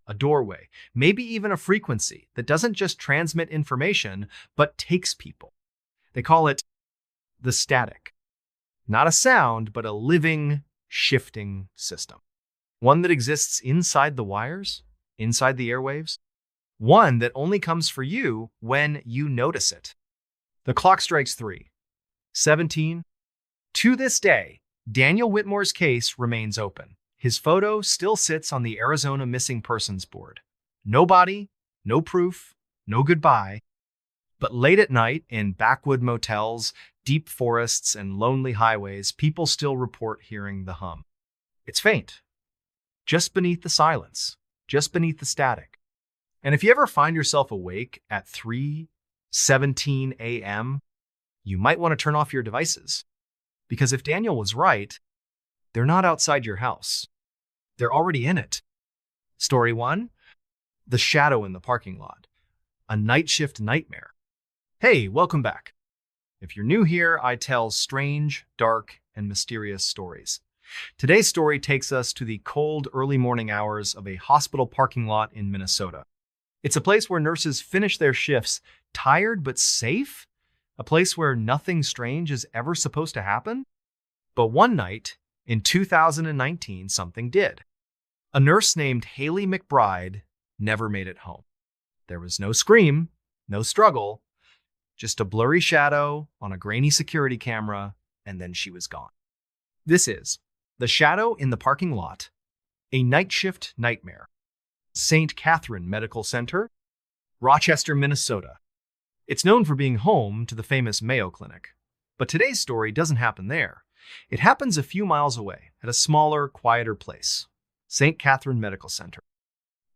a doorway, maybe even a frequency that doesn't just transmit information, but takes people. They call it the static. Not a sound, but a living, shifting system. One that exists inside the wires, inside the airwaves. One that only comes for you when you notice it. The clock strikes 3. 17. To this day, Daniel Whitmore's case remains open. His photo still sits on the Arizona Missing Persons Board. No body, no proof, no goodbye. But late at night, in backwood motels, deep forests, and lonely highways, people still report hearing the hum. It's faint, just beneath the silence, just beneath the static. And if you ever find yourself awake at 3:17 a.m., you might want to turn off your devices. Because if Daniel was right, they're not outside your house. They're already in it. Story 1, The Shadow in the Parking Lot, a night shift nightmare. Hey, welcome back. If you're new here, I tell strange, dark, and mysterious stories. Today's story takes us to the cold, early morning hours of a hospital parking lot in Minnesota. It's a place where nurses finish their shifts tired but safe, a place where nothing strange is ever supposed to happen. But one night, in 2019, something did. A nurse named Haley McBride never made it home. There was no scream, no struggle, just a blurry shadow on a grainy security camera, and then she was gone. This is The Shadow in the Parking Lot, a night shift nightmare. St. Catherine Medical Center, Rochester, Minnesota. It's known for being home to the famous Mayo Clinic. But today's story doesn't happen there. It happens a few miles away, at a smaller, quieter place, St. Catherine Medical Center.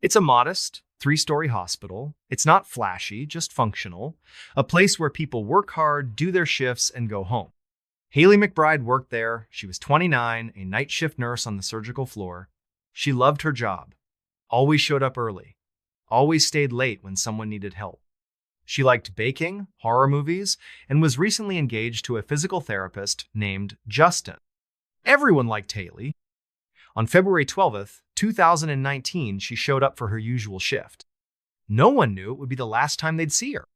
It's a modest, 3-story hospital. It's not flashy, just functional. A place where people work hard, do their shifts, and go home. Haley McBride worked there. She was 29, a night shift nurse on the surgical floor. She loved her job. Always showed up early. Always stayed late when someone needed help. She liked baking, horror movies, and was recently engaged to a physical therapist named Justin. Everyone liked Haley. On February 12th, 2019, she showed up for her usual shift. No one knew it would be the last time they'd see her.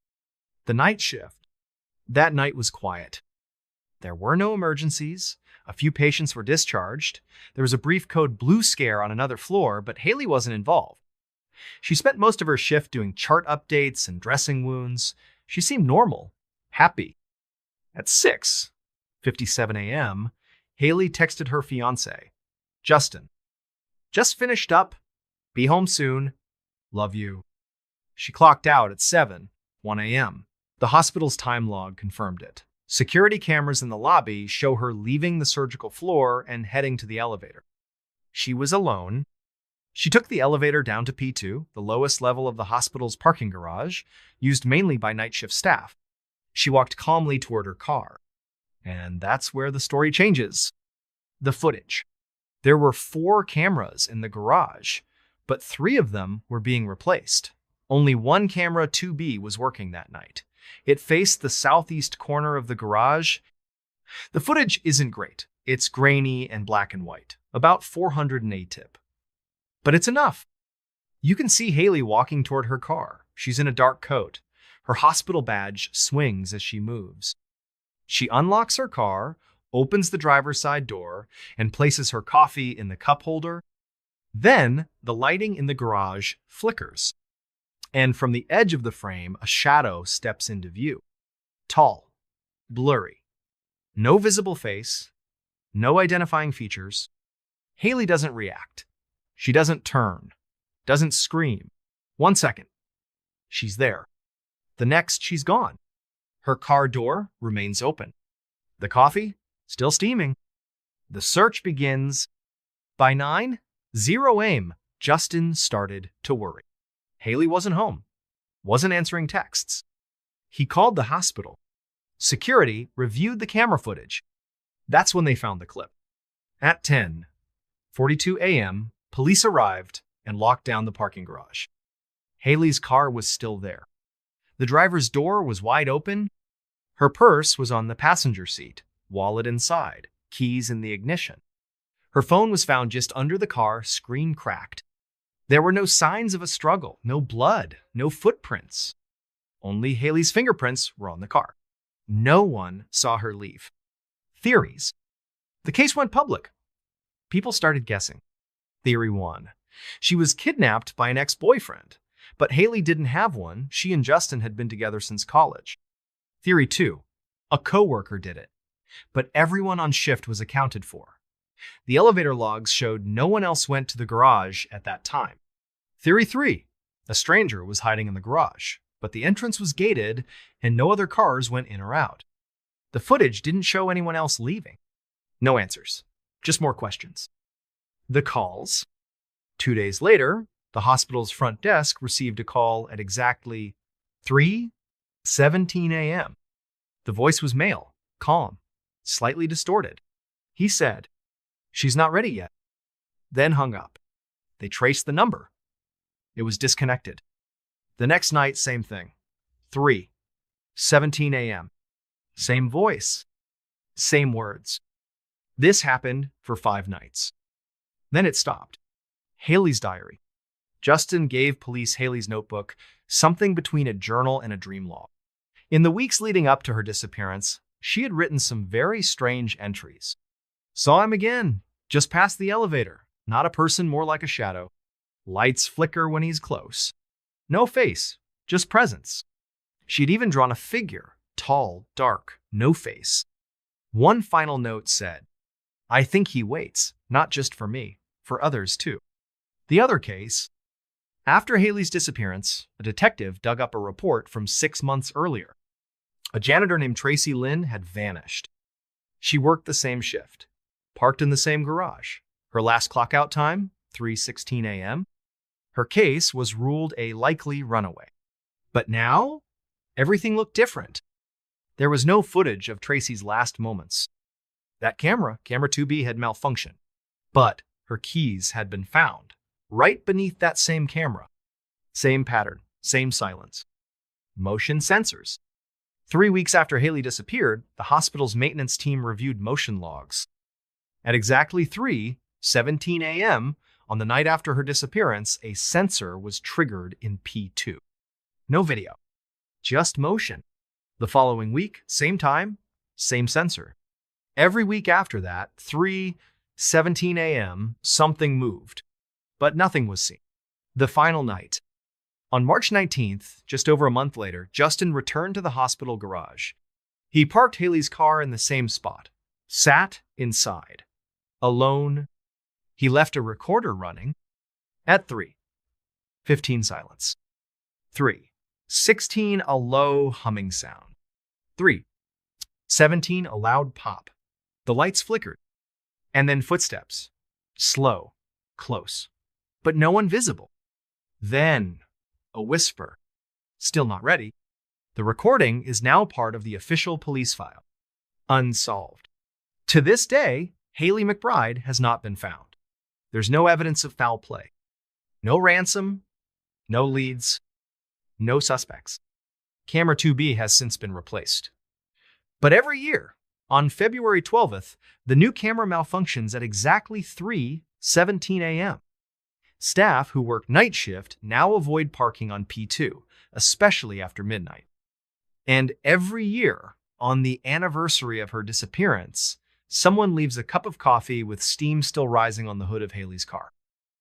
The night shift. That night was quiet. There were no emergencies. A few patients were discharged. There was a brief code blue scare on another floor, but Haley wasn't involved. She spent most of her shift doing chart updates and dressing wounds. She seemed normal, happy. At 6:57 a.m., Haley texted her fiancé, Justin. Just finished up. Be home soon. Love you. She clocked out at 7:01 a.m. The hospital's time log confirmed it. Security cameras in the lobby show her leaving the surgical floor and heading to the elevator. She was alone. She took the elevator down to P2, the lowest level of the hospital's parking garage, used mainly by night shift staff. She walked calmly toward her car. And that's where the story changes. The footage. There were 4 cameras in the garage, but 3 of them were being replaced. Only one camera 2B was working that night. It faced the southeast corner of the garage. The footage isn't great. It's grainy and black and white, about 400 ATIP. But it's enough. You can see Haley walking toward her car. She's in a dark coat. Her hospital badge swings as she moves. She unlocks her car, opens the driver's side door, and places her coffee in the cup holder. Then the lighting in the garage flickers. And from the edge of the frame, a shadow steps into view. Tall, blurry, no visible face, no identifying features. Haley doesn't react. She doesn't turn, doesn't scream. 1 second. She's there. The next, she's gone. Her car door remains open. The coffee, still steaming. The search begins. By 9:00 a.m., Justin started to worry. Haley wasn't home, wasn't answering texts. He called the hospital. Security reviewed the camera footage. That's when they found the clip. At 10:42 a.m., police arrived and locked down the parking garage. Haley's car was still there. The driver's door was wide open. Her purse was on the passenger seat, wallet inside, keys in the ignition. Her phone was found just under the car, screen cracked. There were no signs of a struggle, no blood, no footprints. Only Haley's fingerprints were on the car. No one saw her leave. Theories. The case went public. People started guessing. Theory 1. She was kidnapped by an ex-boyfriend, but Haley didn't have one. She and Justin had been together since college. Theory 2. A coworker did it, but everyone on shift was accounted for. The elevator logs showed no one else went to the garage at that time. Theory 3. A stranger was hiding in the garage, but the entrance was gated and no other cars went in or out. The footage didn't show anyone else leaving. No answers, just more questions. The calls. 2 days later, the hospital's front desk received a call at exactly 3:17 a.m. The voice was male, calm, slightly distorted. He said, "She's not ready yet," then hung up. They traced the number. It was disconnected. The next night, same thing. 3:17 a.m. Same voice, same words. This happened for 5 nights. Then it stopped. Haley's diary. Justin gave police Haley's notebook, something between a journal and a dream log. In the weeks leading up to her disappearance, she had written some very strange entries. Saw him again, just past the elevator. Not a person, more like a shadow. Lights flicker when he's close. No face, just presence. She'd even drawn a figure, tall, dark, no face. One final note said, "I think he waits, not just for me, for others too." The other case. After Haley's disappearance, a detective dug up a report from 6 months earlier. A janitor named Tracy Lynn had vanished. She worked the same shift, parked in the same garage. Her last clock out time, 3:16 a.m. Her case was ruled a likely runaway. But now, everything looked different. There was no footage of Tracy's last moments. That camera 2B, had malfunctioned. But her keys had been found, right beneath that same camera. Same pattern, same silence. Motion sensors. 3 weeks after Haley disappeared, the hospital's maintenance team reviewed motion logs. At exactly 3:17 a.m., on the night after her disappearance, a sensor was triggered in P2. No video, just motion. The following week, same time, same sensor. Every week after that, 3:17 a.m., something moved, but nothing was seen. The final night. On March 19th, just over a month later, Justin returned to the hospital garage. He parked Haley's car in the same spot, sat inside, alone. He left a recorder running. At 3:15, silence. 3:16, a low humming sound. 3:17, a loud pop. The lights flickered. And then footsteps. Slow, close, but no one visible. Then a whisper. Still not ready. The recording is now part of the official police file. Unsolved. To this day, Haley McBride has not been found. There's no evidence of foul play. No ransom, no leads, no suspects. Camera 2B has since been replaced. But every year, on February 12th, the new camera malfunctions at exactly 3:17 a.m. Staff who work night shift now avoid parking on P2, especially after midnight. And every year, on the anniversary of her disappearance, someone leaves a cup of coffee with steam still rising on the hood of Haley's car.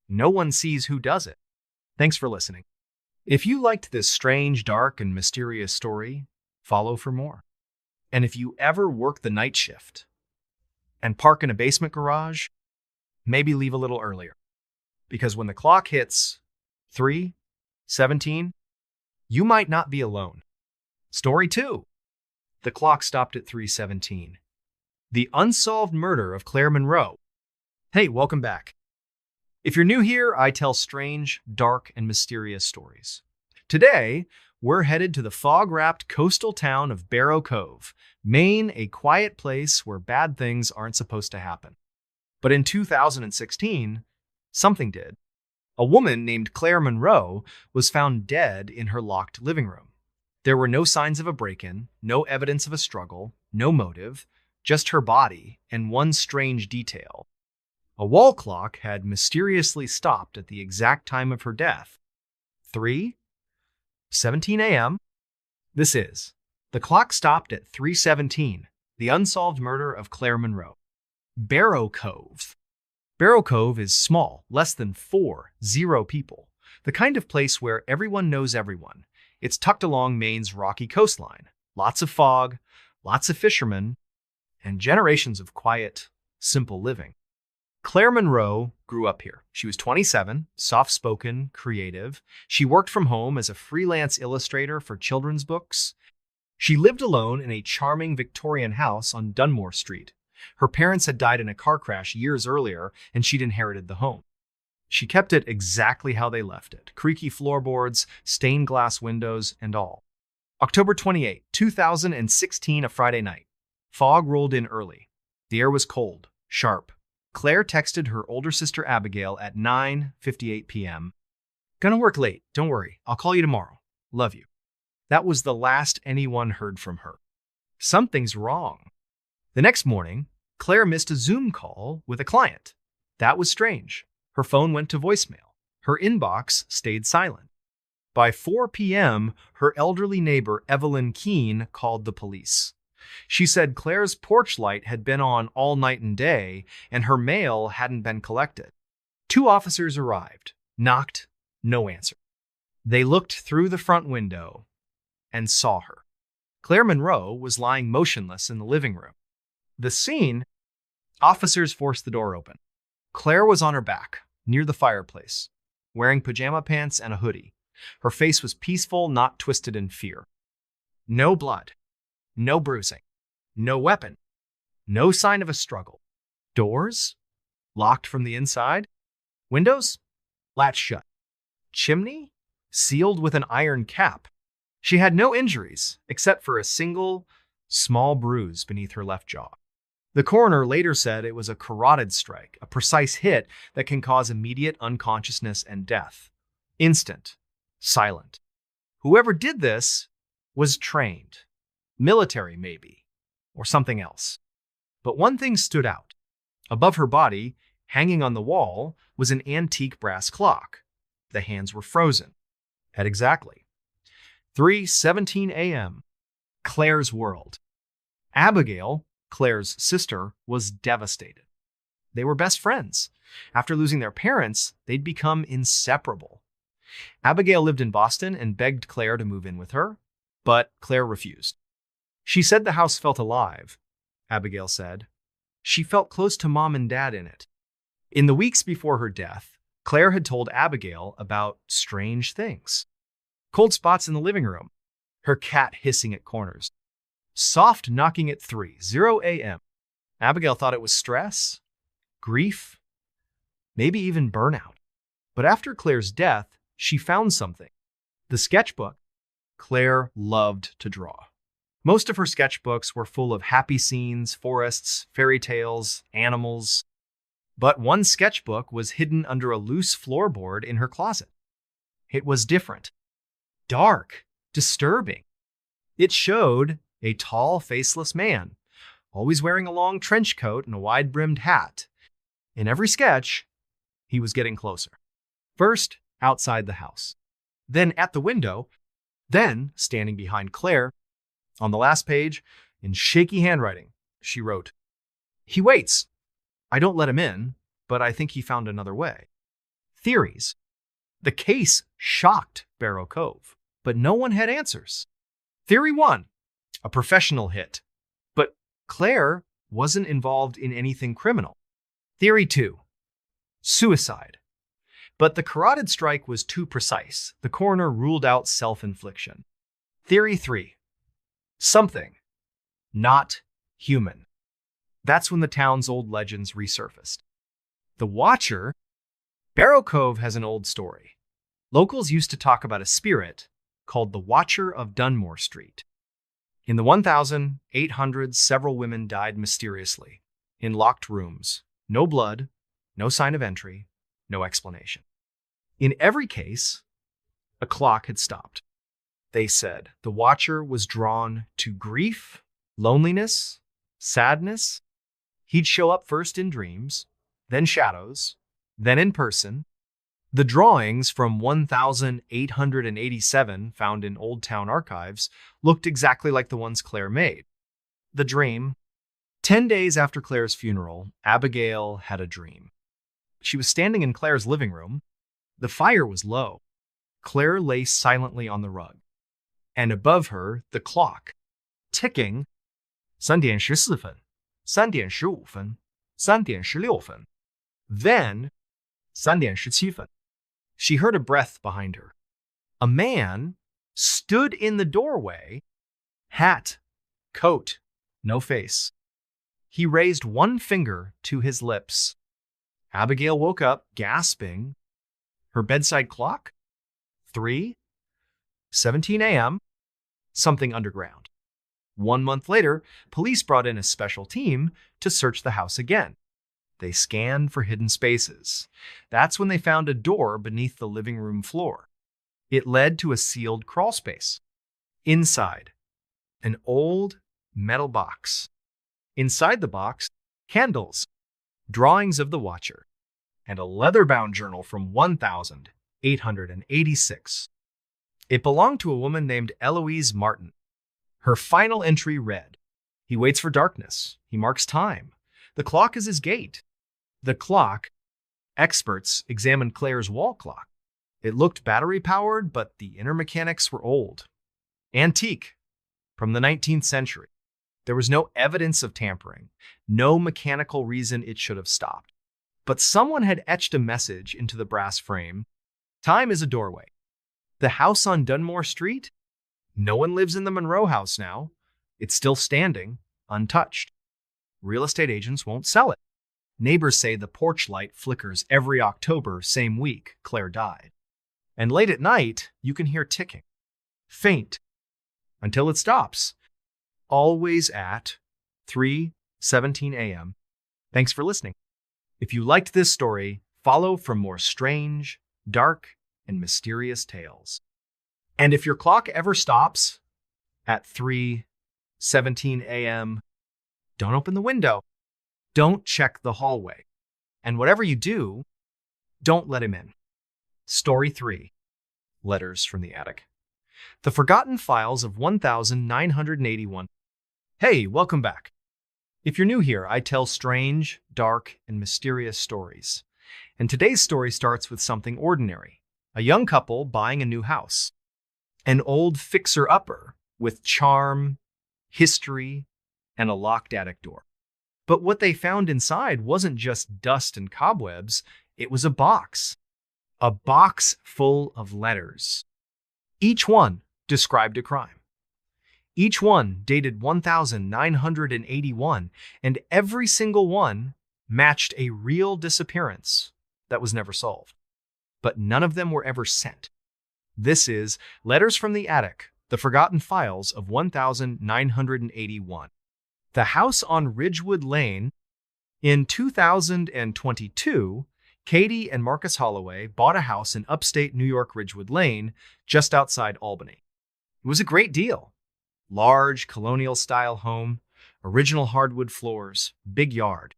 No one sees who does it. Thanks for listening. If you liked this strange, dark, and mysterious story, follow for more. And if you ever work the night shift and park in a basement garage, maybe leave a little earlier. Because when the clock hits 3:17, you might not be alone. Story 2. The clock stopped at 3:17. The unsolved murder of Claire Monroe. Hey, welcome back. If you're new here, I tell strange, dark, and mysterious stories. Today, we're headed to the fog-wrapped coastal town of Barrow Cove, Maine, a quiet place where bad things aren't supposed to happen. But in 2016, something did. A woman named Claire Monroe was found dead in her locked living room. There were no signs of a break-in, no evidence of a struggle, no motive, just her body and one strange detail. A wall clock had mysteriously stopped at the exact time of her death. 3:17 a.m. The clock stopped at 3:17, the unsolved murder of Claire Monroe. Barrow Cove. Barrow Cove is small, less than 40 people, the kind of place where everyone knows everyone. It's tucked along Maine's rocky coastline. Lots of fog, lots of fishermen, and generations of quiet, simple living. Claire Monroe grew up here. She was 27, soft-spoken, creative. She worked from home as a freelance illustrator for children's books. She lived alone in a charming Victorian house on Dunmore Street. Her parents had died in a car crash years earlier, and she'd inherited the home. She kept it exactly how they left it: creaky floorboards, stained glass windows, and all. October 28, 2016, a Friday night. Fog rolled in early. The air was cold, sharp. Claire texted her older sister Abigail at 9:58 p.m. "Gonna work late. Don't worry. I'll call you tomorrow. Love you." That was the last anyone heard from her. Something's wrong. The next morning, Claire missed a Zoom call with a client. That was strange. Her phone went to voicemail. Her inbox stayed silent. By 4 p.m., her elderly neighbor, Evelyn Keene, called the police. She said Claire's porch light had been on all night and day, and her mail hadn't been collected. 2 officers arrived, knocked, no answer. They looked through the front window and saw her. Claire Monroe was lying motionless in the living room. The scene, officers forced the door open. Claire was on her back, near the fireplace, wearing pajama pants and a hoodie. Her face was peaceful, not twisted in fear. No blood, no bruising, no weapon, no sign of a struggle. Doors locked from the inside. Windows latched shut. Chimney sealed with an iron cap. She had no injuries except for a single, small bruise beneath her left jaw. The coroner later said it was a carotid strike, a precise hit that can cause immediate unconsciousness and death. Instant. Silent. Whoever did this was trained. Military, maybe. Or something else. But one thing stood out. Above her body, hanging on the wall, was an antique brass clock. The hands were frozen. At exactly 3:17 a.m. Claire's world. Abigail, Claire's sister, was devastated. They were best friends. After losing their parents, they'd become inseparable. Abigail lived in Boston and begged Claire to move in with her, but Claire refused. She said the house felt alive, Abigail said. She felt close to Mom and Dad in it. In the weeks before her death, Claire had told Abigail about strange things. Cold spots in the living room, her cat hissing at corners, soft knocking at 3:00 a.m. Abigail thought it was stress, grief, maybe even burnout. But after Claire's death, she found something. The sketchbook. Claire loved to draw. Most of her sketchbooks were full of happy scenes, forests, fairy tales, animals. But one sketchbook was hidden under a loose floorboard in her closet. It was different. Dark. Disturbing. It showed a tall, faceless man, always wearing a long trench coat and a wide-brimmed hat. In every sketch, he was getting closer. First, outside the house. Then at the window. Then, standing behind Claire. On the last page, in shaky handwriting, she wrote, "He waits. I don't let him in, but I think he found another way." Theories. The case shocked Barrow Cove, but no one had answers. Theory 1, a professional hit, but Claire wasn't involved in anything criminal. Theory 2, suicide. But the carotid strike was too precise. The coroner ruled out self-infliction. Theory 3, something not human. That's when the town's old legends resurfaced. The Watcher. Barrow Cove has an old story. Locals used to talk about a spirit called the Watcher of Dunmore Street. In the 1800s, several women died mysteriously in locked rooms. No blood, no sign of entry, no explanation. In every case, a clock had stopped. They said the Watcher was drawn to grief, loneliness, sadness. He'd show up first in dreams, then shadows, then in person. The drawings from 1887 found in Old Town archives looked exactly like the ones Claire made. The dream. 10 days after Claire's funeral, Abigail had a dream. She was standing in Claire's living room. The fire was low. Claire lay silently on the rug. And above her, the clock, ticking, 3:14分, 3:15分, 3:16分. Then, 3:17分. She heard a breath behind her. A man stood in the doorway, hat, coat, no face. He raised one finger to his lips. Abigail woke up, gasping. Her bedside clock? 3:17 a.m. Something underground. 1 month later, police brought in a special team to search the house again. They scanned for hidden spaces. That's when they found a door beneath the living room floor. It led to a sealed crawl space. Inside, an old metal box. Inside the box, candles, drawings of the Watcher, and a leather-bound journal from 1886. It belonged to a woman named Eloise Martin. Her final entry read, "He waits for darkness. He marks time. The clock is his gate." The clock, experts examined Claire's wall clock. It looked battery-powered, but the inner mechanics were old. Antique, from the 19th century. There was no evidence of tampering, no mechanical reason it should have stopped. But someone had etched a message into the brass frame. Time is a doorway. The house on Dunmore Street? No one lives in the Monroe house now. It's still standing, untouched. Real estate agents won't sell it. Neighbors say the porch light flickers every October, same week Claire died. And late at night, you can hear ticking. Faint. Until it stops. Always at 3:17 a.m. Thanks for listening. If you liked this story, follow for more strange, dark, and mysterious tales. And if your clock ever stops at 3:17 a.m., don't open the window. Don't check the hallway. And whatever you do, don't let him in. Story 3. Letters from the Attic. The Forgotten Files of 1981. Hey, welcome back. If you're new here, I tell strange, dark, and mysterious stories. And today's story starts with something ordinary. A young couple buying a new house. An old fixer-upper with charm, history, and a locked attic door. But what they found inside wasn't just dust and cobwebs, it was a box. A box full of letters. Each one described a crime. Each one dated 1981, and every single one matched a real disappearance that was never solved. But none of them were ever sent. This is Letters from the Attic, The Forgotten Files of 1981. The house on Ridgewood Lane. In 2022, Katie and Marcus Holloway bought a house in upstate New York Ridgewood Lane, just outside Albany. It was a great deal. Large, colonial-style home, original hardwood floors, big yard.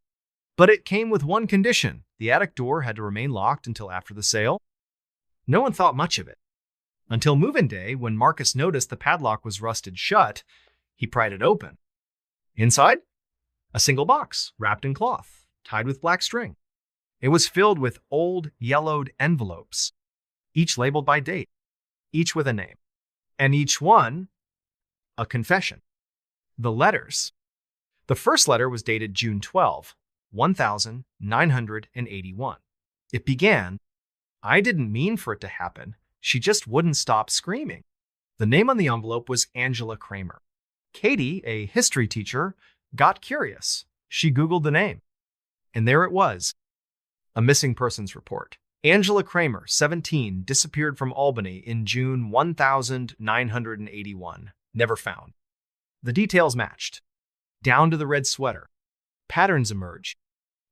But it came with one condition. The attic door had to remain locked until after the sale. No one thought much of it. Until move-in day, when Marcus noticed the padlock was rusted shut, he pried it open. Inside, a single box, wrapped in cloth, tied with black string. It was filled with old, yellowed envelopes, each labeled by date, each with a name, and each one a confession. The letters. The first letter was dated June 12, 1981. It began, "I didn't mean for it to happen. She just wouldn't stop screaming." The name on the envelope was Angela Kramer. Katie, a history teacher, got curious. She Googled the name. And there it was. A missing persons report. Angela Kramer, 17, disappeared from Albany in June 1981. Never found. The details matched. Down to the red sweater. Patterns emerged.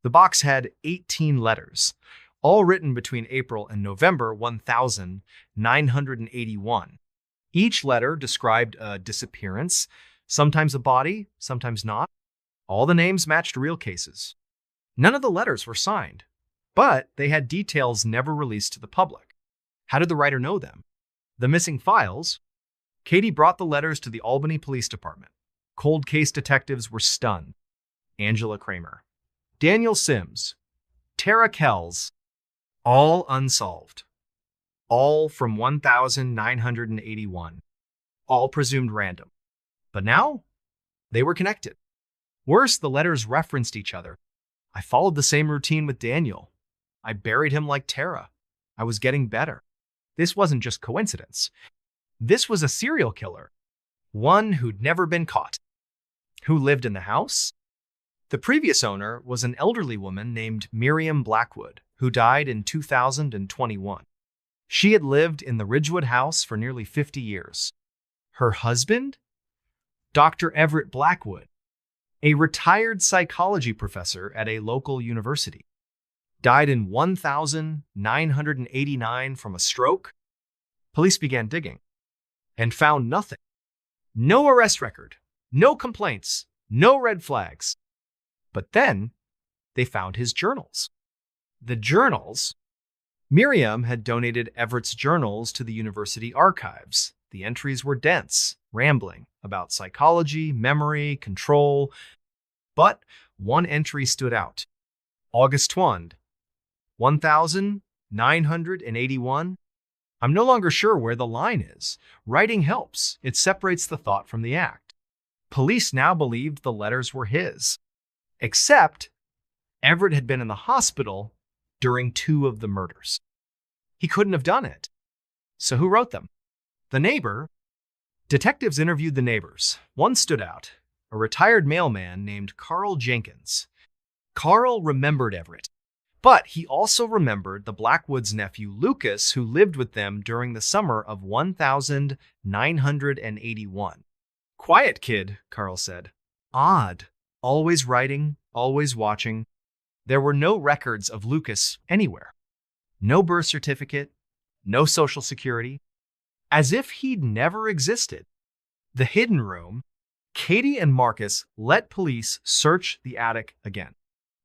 The box had 18 letters, all written between April and November 1981. Each letter described a disappearance, sometimes a body, sometimes not. All the names matched real cases. None of the letters were signed, but they had details never released to the public. How did the writer know them? The missing files. Katie brought the letters to the Albany Police Department. Cold case detectives were stunned. Angela Kramer, Daniel Sims, Tara Kells, all unsolved. All from 1981. All presumed random. But now, they were connected. Worse, the letters referenced each other. I followed the same routine with Daniel. I buried him like Tara. I was getting better. This wasn't just coincidence. This was a serial killer. One who'd never been caught. Who lived in the house? The previous owner was an elderly woman named Miriam Blackwood, who died in 2021. She had lived in the Ridgewood house for nearly 50 years. Her husband? Dr. Everett Blackwood, a retired psychology professor at a local university, died in 1989 from a stroke. Police began digging and found nothing. No arrest record, no complaints, no red flags. But then they found his journals. The journals? Miriam had donated Everett's journals to the university archives. The entries were dense, rambling about psychology, memory, control. But one entry stood out. August 2nd, 1981. I'm no longer sure where the line is. Writing helps. It separates the thought from the act. Police now believed the letters were his. Except Everett had been in the hospital during 2 of the murders. He couldn't have done it. So who wrote them? The neighbor. Detectives interviewed the neighbors. One stood out, a retired mailman named Carl Jenkins. Carl remembered Everett, but he also remembered the Blackwoods' nephew Lucas, who lived with them during the summer of 1981. Quiet kid, Carl said. Odd. Always writing, always watching. There were no records of Lucas anywhere. No birth certificate, no social security. As if he'd never existed. The hidden room. Katie and Marcus let police search the attic again.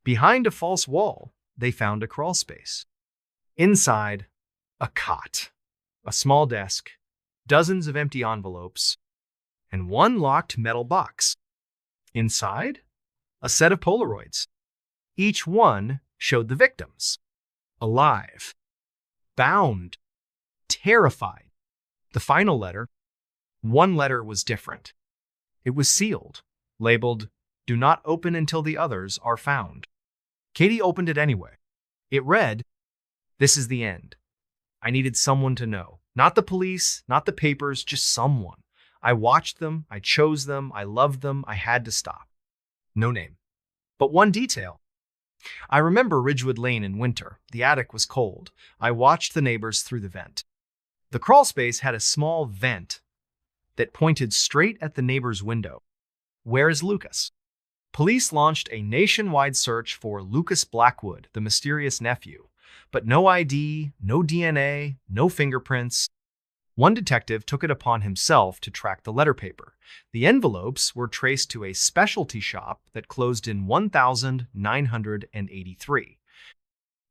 Behind a false wall, they found a crawl space. Inside, a cot, a small desk, dozens of empty envelopes, and one locked metal box. Inside, a set of Polaroids. Each one showed the victims. Alive. Bound. Terrified. The final letter. One letter was different. It was sealed, labeled, "Do not open until the others are found." Katie opened it anyway. It read, "This is the end. I needed someone to know. Not the police, not the papers, just someone. I watched them, I chose them, I loved them, I had to stop." No name. But one detail. I remember Ridgewood Lane in winter. The attic was cold. I watched the neighbors through the vent. The crawl space had a small vent that pointed straight at the neighbor's window. Where is Lucas? Police launched a nationwide search for Lucas Blackwood, the mysterious nephew. But no ID, no DNA, no fingerprints. One detective took it upon himself to track the letter paper. The envelopes were traced to a specialty shop that closed in 1983.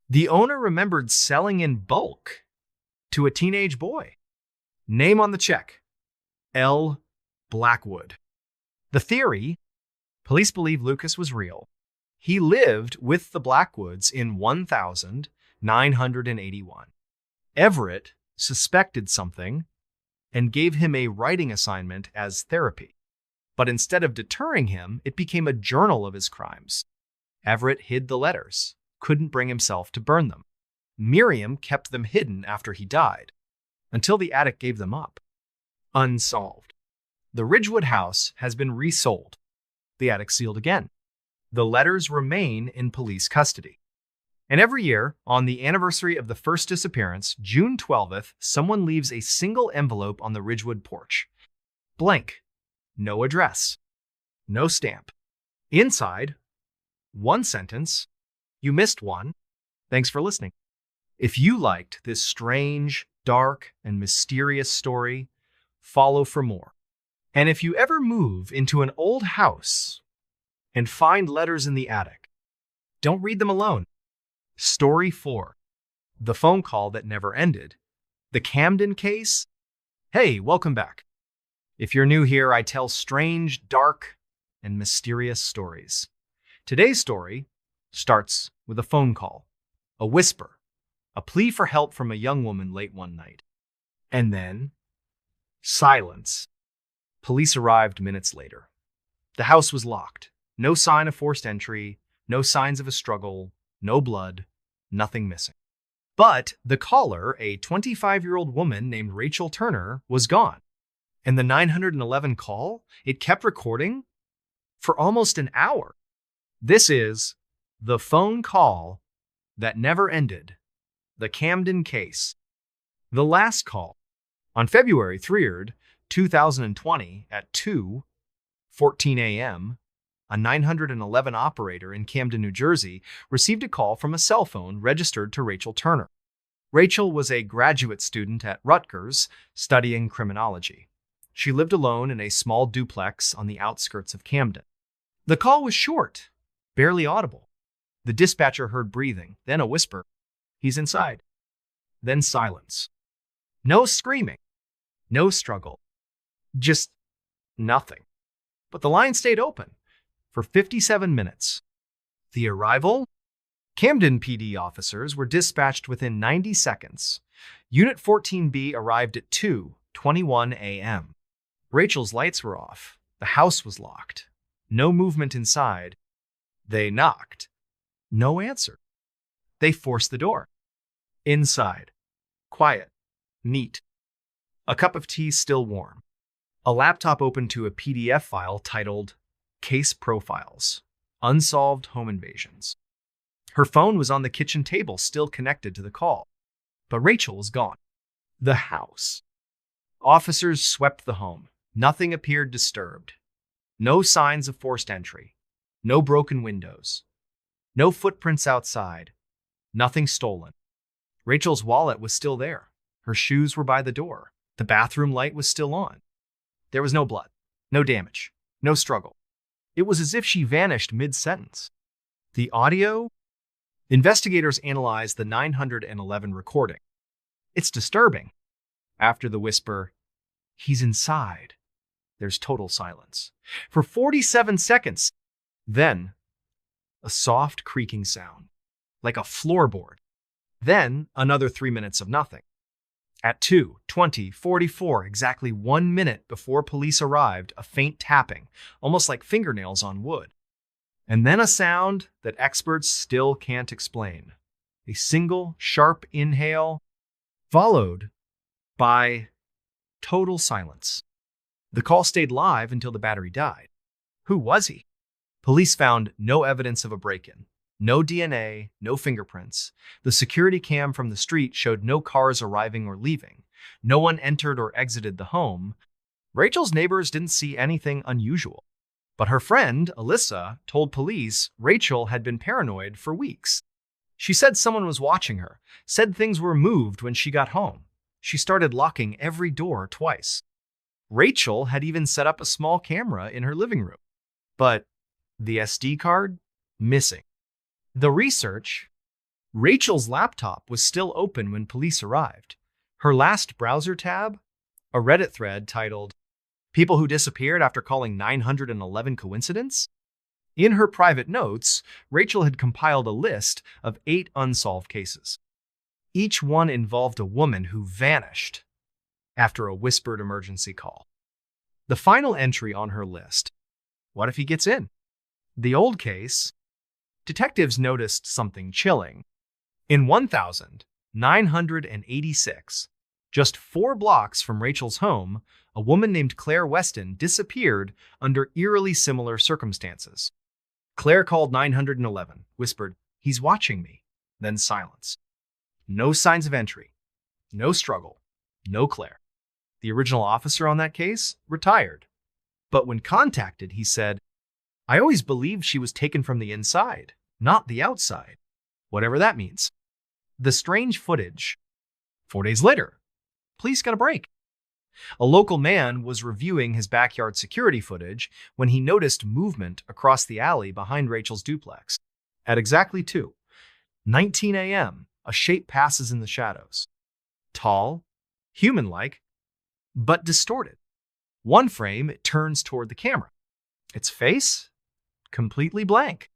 The owner remembered selling in bulk to a teenage boy. Name on the check: L. Blackwood. The theory: police believe Lucas was real. He lived with the Blackwoods in 1981. Everett suspected something and gave him a writing assignment as therapy. But instead of deterring him, it became a journal of his crimes. Everett hid the letters, couldn't bring himself to burn them. Miriam kept them hidden after he died, until the attic gave them up. Unsolved. The Ridgewood house has been resold. The attic sealed again. The letters remain in police custody. And every year, on the anniversary of the first disappearance, June 12th, someone leaves a single envelope on the Ridgewood porch. Blank. No address. No stamp. Inside, one sentence. You missed one. Thanks for listening. If you liked this strange, dark, and mysterious story, follow for more. And if you ever move into an old house and find letters in the attic, Don't read them alone. Story 4. The phone call that never ended. The Camden case? Hey, welcome back. If you're new here, I tell strange, dark, and mysterious stories. Today's story starts with a phone call, a whisper, a plea for help from a young woman late one night. And then, silence. Police arrived minutes later. The house was locked. No sign of forced entry, no signs of a struggle, no blood, nothing missing. But the caller, a 25-year-old woman named Rachel Turner, was gone. And the 911 call, it kept recording for almost an hour. This is the phone call that never ended, the Camden case. The last call. On February 3rd, 2020 at 2:14 a.m., a 911 operator in Camden, New Jersey, received a call from a cell phone registered to Rachel Turner. Rachel was a graduate student at Rutgers studying criminology. She lived alone in a small duplex on the outskirts of Camden. The call was short, barely audible. The dispatcher heard breathing, then a whisper, "He's inside." Then silence. No screaming, no struggle, just nothing. But the line stayed open for 57 minutes. The arrival? Camden PD officers were dispatched within 90 seconds. Unit 14B arrived at 2:21 a.m. Rachel's lights were off. The house was locked. No movement inside. They knocked. No answer. They forced the door. Inside. Quiet. Neat. A cup of tea still warm. A laptop open to a PDF file titled Case Profiles, Unsolved Home Invasions. Her phone was on the kitchen table, still connected to the call. But Rachel was gone. The house. Officers swept the home. Nothing appeared disturbed. No signs of forced entry. No broken windows. No footprints outside. Nothing stolen. Rachel's wallet was still there. Her shoes were by the door. The bathroom light was still on. There was no blood, no damage, no struggle. It was as if she vanished mid-sentence. The audio? Investigators analyzed the 911 recording. It's disturbing. After the whisper, "He's inside," there's total silence. For 47 seconds. Then, a soft creaking sound, like a floorboard. Then, another 3 minutes of nothing. At 2:20:44, exactly 1 minute before police arrived, a faint tapping, almost like fingernails on wood. And then a sound that experts still can't explain. A single, sharp inhale, followed by total silence. The call stayed live until the battery died. Who was he? Police found no evidence of a break-in. No DNA, no fingerprints. The security cam from the street showed no cars arriving or leaving. No one entered or exited the home. Rachel's neighbors didn't see anything unusual. But her friend, Alyssa, told police Rachel had been paranoid for weeks. She said someone was watching her, said things were moved when she got home. She started locking every door twice. Rachel had even set up a small camera in her living room. But the SD card? Missing. The research? Rachel's laptop was still open when police arrived. Her last browser tab? A Reddit thread titled, "People who disappeared after calling 911 coincidence?" In her private notes, Rachel had compiled a list of 8 unsolved cases. Each one involved a woman who vanished after a whispered emergency call. The final entry on her list: what if he gets in? The old case. Detectives noticed something chilling. In 1986, just 4 blocks from Rachel's home, a woman named Claire Weston disappeared under eerily similar circumstances. Claire called 911, whispered, "He's watching me," then silence. No signs of entry, no struggle, no Claire. The original officer on that case retired. But when contacted, he said, "I always believed she was taken from the inside, not the outside," whatever that means. The strange footage. 4 days later, police got a break. A local man was reviewing his backyard security footage when he noticed movement across the alley behind Rachel's duplex. At exactly 2:19 a.m., a shape passes in the shadows. Tall, human-like, but distorted. One frame, it turns toward the camera. Its face, completely blank.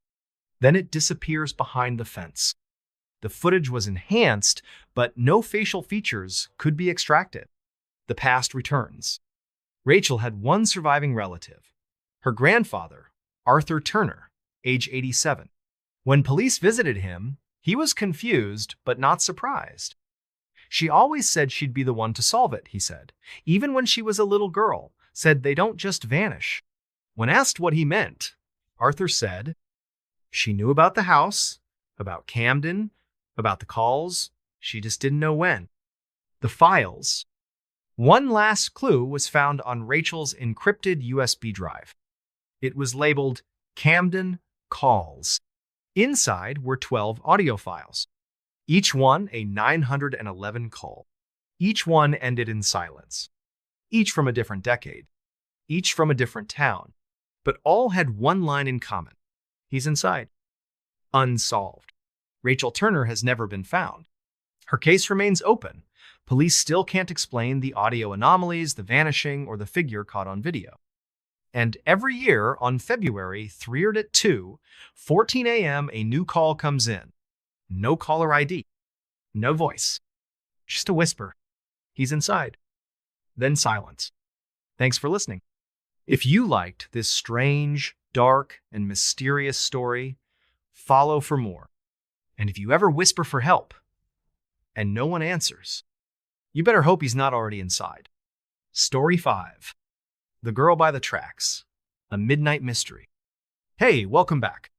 Then it disappears behind the fence. The footage was enhanced, but no facial features could be extracted. The past returns. Rachel had one surviving relative, her grandfather, Arthur Turner, age 87. When police visited him, he was confused but not surprised. She always said she'd be the one to solve it, he said. Even when she was a little girl, said they don't just vanish. When asked what he meant, Arthur said she knew about the house, about Camden, about the calls, she just didn't know when. The files. One last clue was found on Rachel's encrypted USB drive. It was labeled Camden Calls. Inside were 12 audio files, each one a 911 call. Each one ended in silence, each from a different decade, each from a different town, but all had one line in common. He's inside. Unsolved. Rachel Turner has never been found. Her case remains open. Police still can't explain the audio anomalies, the vanishing, or the figure caught on video. And every year on February 3rd at 2:14 a.m., a new call comes in. No caller ID. No voice. Just a whisper. He's inside. Then silence. Thanks for listening. If you liked this strange, dark, and mysterious story, follow for more. And if you ever whisper for help and no one answers, you better hope he's not already inside. Story 5. The Girl by the Tracks, a Midnight Mystery. Hey, welcome back.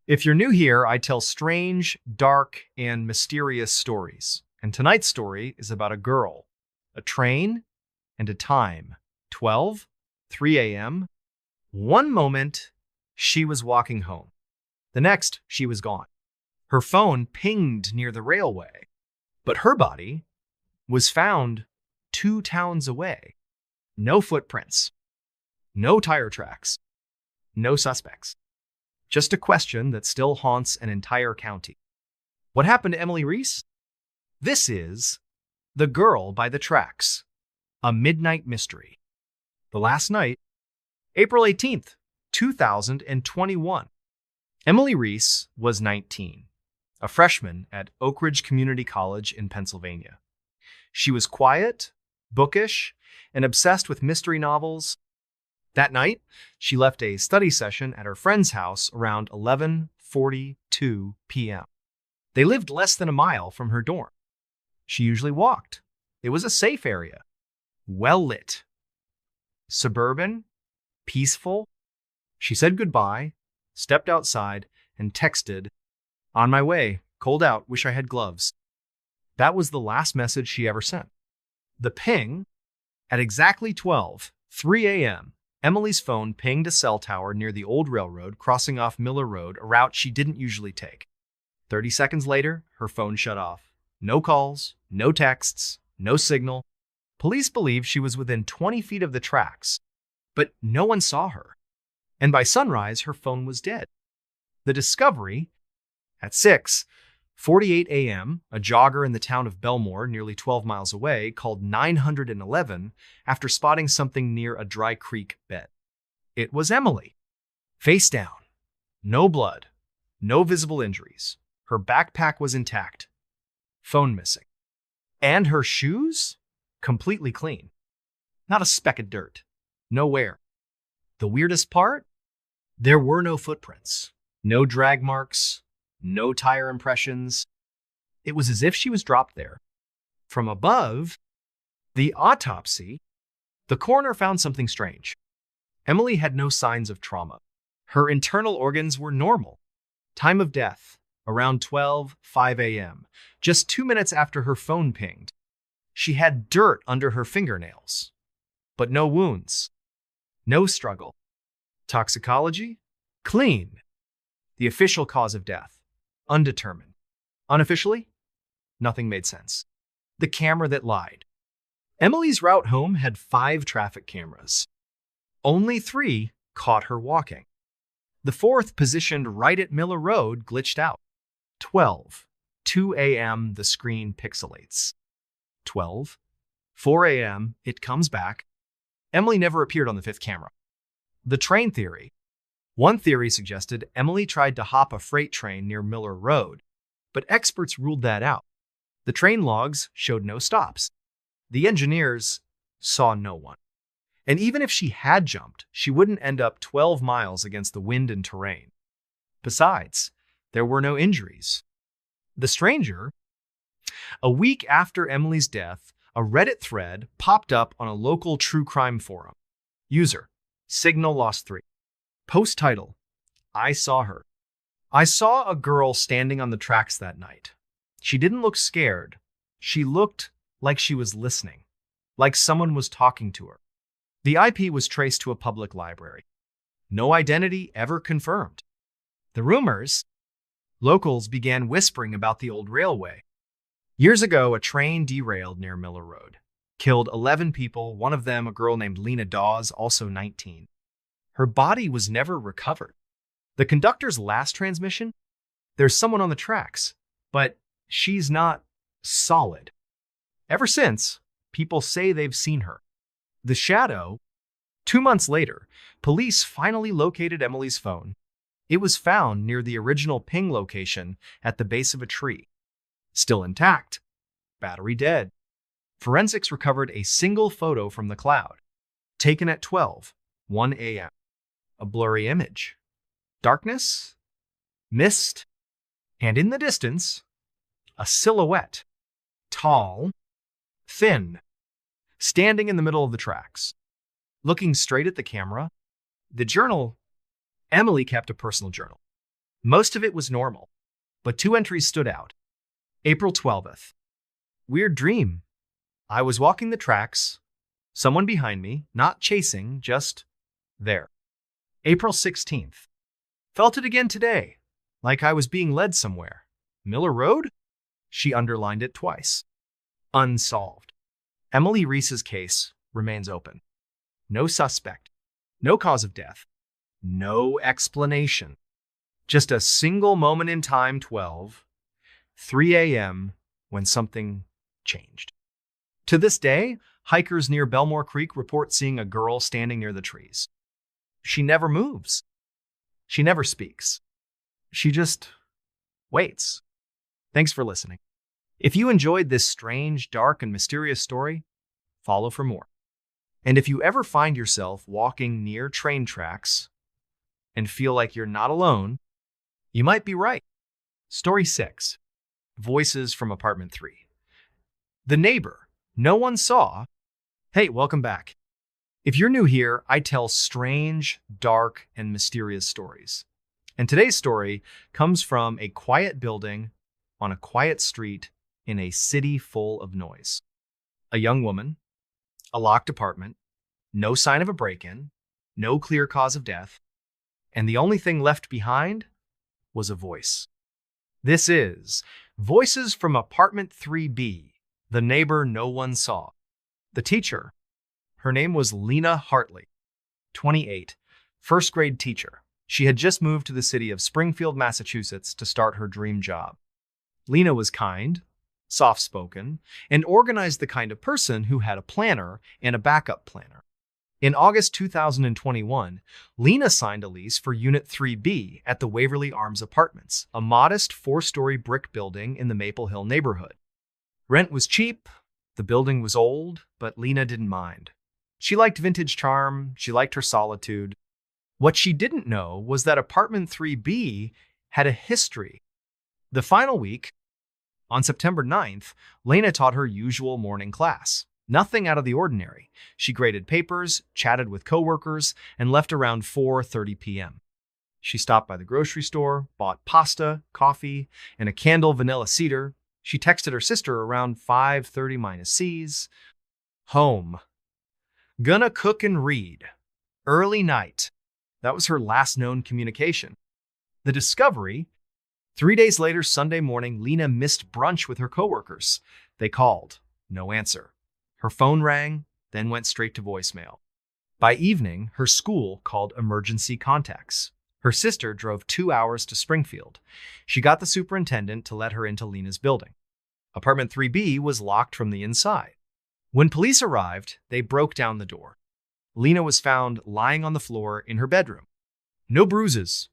If you're new here, I tell strange, dark, and mysterious stories. And tonight's story is about a girl, a train, and a time. 12:03 a.m. One moment, she was walking home. The next, she was gone. Her phone pinged near the railway, but her body was found 2 towns away. No footprints, no tire tracks, no suspects. Just a question that still haunts an entire county. What happened to Emily Reese? This is The Girl by the Tracks, a Midnight Mystery. The last night, April 18th, 2021. Emily Reese was 19, a freshman at Oak Ridge Community College in Pennsylvania. She was quiet, bookish, and obsessed with mystery novels. That night, she left a study session at her friend's house around 11:42 p.m. They lived less than a mile from her dorm. She usually walked. It was a safe area, well lit, suburban, peaceful. She said goodbye, stepped outside, and texted, "On my way, cold out, wish I had gloves." That was the last message she ever sent. The ping, at exactly 12:03 a.m., Emily's phone pinged a cell tower near the old railroad crossing off Miller Road, a route she didn't usually take. 30 seconds later, her phone shut off. No calls, no texts, no signal. Police believe she was within 20 feet of the tracks, but no one saw her. And by sunrise, her phone was dead. The discovery, at 6:48 a.m., a jogger in the town of Belmore, nearly 12 miles away, called 911 after spotting something near a dry creek bed. It was Emily. Face down. No blood. No visible injuries. Her backpack was intact. Phone missing. And her shoes? Completely clean. Not a speck of dirt. No wear. The weirdest part? There were no footprints. No drag marks. No tire impressions. It was as if she was dropped there. From above, the autopsy, the coroner found something strange. Emily had no signs of trauma. Her internal organs were normal. Time of death, around 12:05 a.m., just 2 minutes after her phone pinged. She had dirt under her fingernails, but no wounds, no struggle. Toxicology? Clean. The official cause of death? Undetermined. Unofficially? Nothing made sense. The camera that lied. Emily's route home had 5 traffic cameras. Only 3 caught her walking. The fourth, positioned right at Miller Road, glitched out. 12. 2 a.m. The screen pixelates. 12. 4 a.m. It comes back. Emily never appeared on the fifth camera. The train theory. One theory suggested Emily tried to hop a freight train near Miller Road, but experts ruled that out. The train logs showed no stops. The engineers saw no one. And even if she had jumped, she wouldn't end up 12 miles against the wind and terrain. Besides, there were no injuries. The stranger, a week after Emily's death, a Reddit thread popped up on a local true crime forum. User, Signal Lost 3. Post title, I saw her. I saw a girl standing on the tracks that night. She didn't look scared. She looked like she was listening, like someone was talking to her. The IP was traced to a public library. No identity ever confirmed. The rumors, locals began whispering about the old railway. Years ago, a train derailed near Miller Road, killed 11 people, one of them a girl named Lena Dawes, also 19. Her body was never recovered. The conductor's last transmission, there's someone on the tracks, but she's not solid. Ever since, people say they've seen her. The shadow. 2 months later, police finally located Emily's phone. It was found near the original ping location at the base of a tree. Still intact. Battery dead. Forensics recovered a single photo from the cloud, taken at 1 a.m. A blurry image. Darkness, mist, and in the distance, a silhouette. Tall, thin, standing in the middle of the tracks. Looking straight at the camera, the journal. Emily kept a personal journal. Most of it was normal, but 2 entries stood out. April 12th. Weird dream. I was walking the tracks. Someone behind me, not chasing, just there. April 16th. Felt it again today, like I was being led somewhere. Miller Road? She underlined it twice. Unsolved. Emily Reese's case remains open. No suspect. No cause of death. No explanation. Just a single moment in time, 3 a.m., when something changed. To this day, hikers near Belmore Creek report seeing a girl standing near the trees. She never moves. She never speaks. She just waits. Thanks for listening. If you enjoyed this strange, dark, and mysterious story, follow for more. And if you ever find yourself walking near train tracks and feel like you're not alone, you might be right. Story 6. Voices from Apartment 3. The neighbor no one saw. Hey, welcome back. If you're new here, I tell strange, dark, and mysterious stories. And today's story comes from a quiet building on a quiet street in a city full of noise. A young woman, a locked apartment, no sign of a break-in, no clear cause of death, and the only thing left behind was a voice. This is Voices from Apartment 3B, the neighbor no one saw. The teacher, her name was Lena Hartley, 28, first grade teacher. She had just moved to the city of Springfield, Massachusetts to start her dream job. Lena was kind, soft-spoken, and organized, the kind of person who had a planner and a backup planner. In August 2021, Lena signed a lease for Unit 3B at the Waverly Arms Apartments, a modest 4-story brick building in the Maple Hill neighborhood. Rent was cheap, the building was old, but Lena didn't mind. She liked vintage charm, she liked her solitude. What she didn't know was that Apartment 3B had a history. The final week, on September 9th, Lena taught her usual morning class. Nothing out of the ordinary. She graded papers, chatted with coworkers, and left around 4:30 p.m. She stopped by the grocery store, bought pasta, coffee, and a candle vanilla cedar. She texted her sister around 5:30-Cs. Home. Gonna cook and read. Early night. That was her last known communication. The discovery. 3 days later, Sunday morning, Lena missed brunch with her coworkers. They called. No answer. Her phone rang, then went straight to voicemail. By evening, her school called emergency contacts. Her sister drove 2 hours to Springfield. She got the superintendent to let her into Lena's building. Apartment 3B was locked from the inside. When police arrived, they broke down the door. Lena was found lying on the floor in her bedroom. No bruises,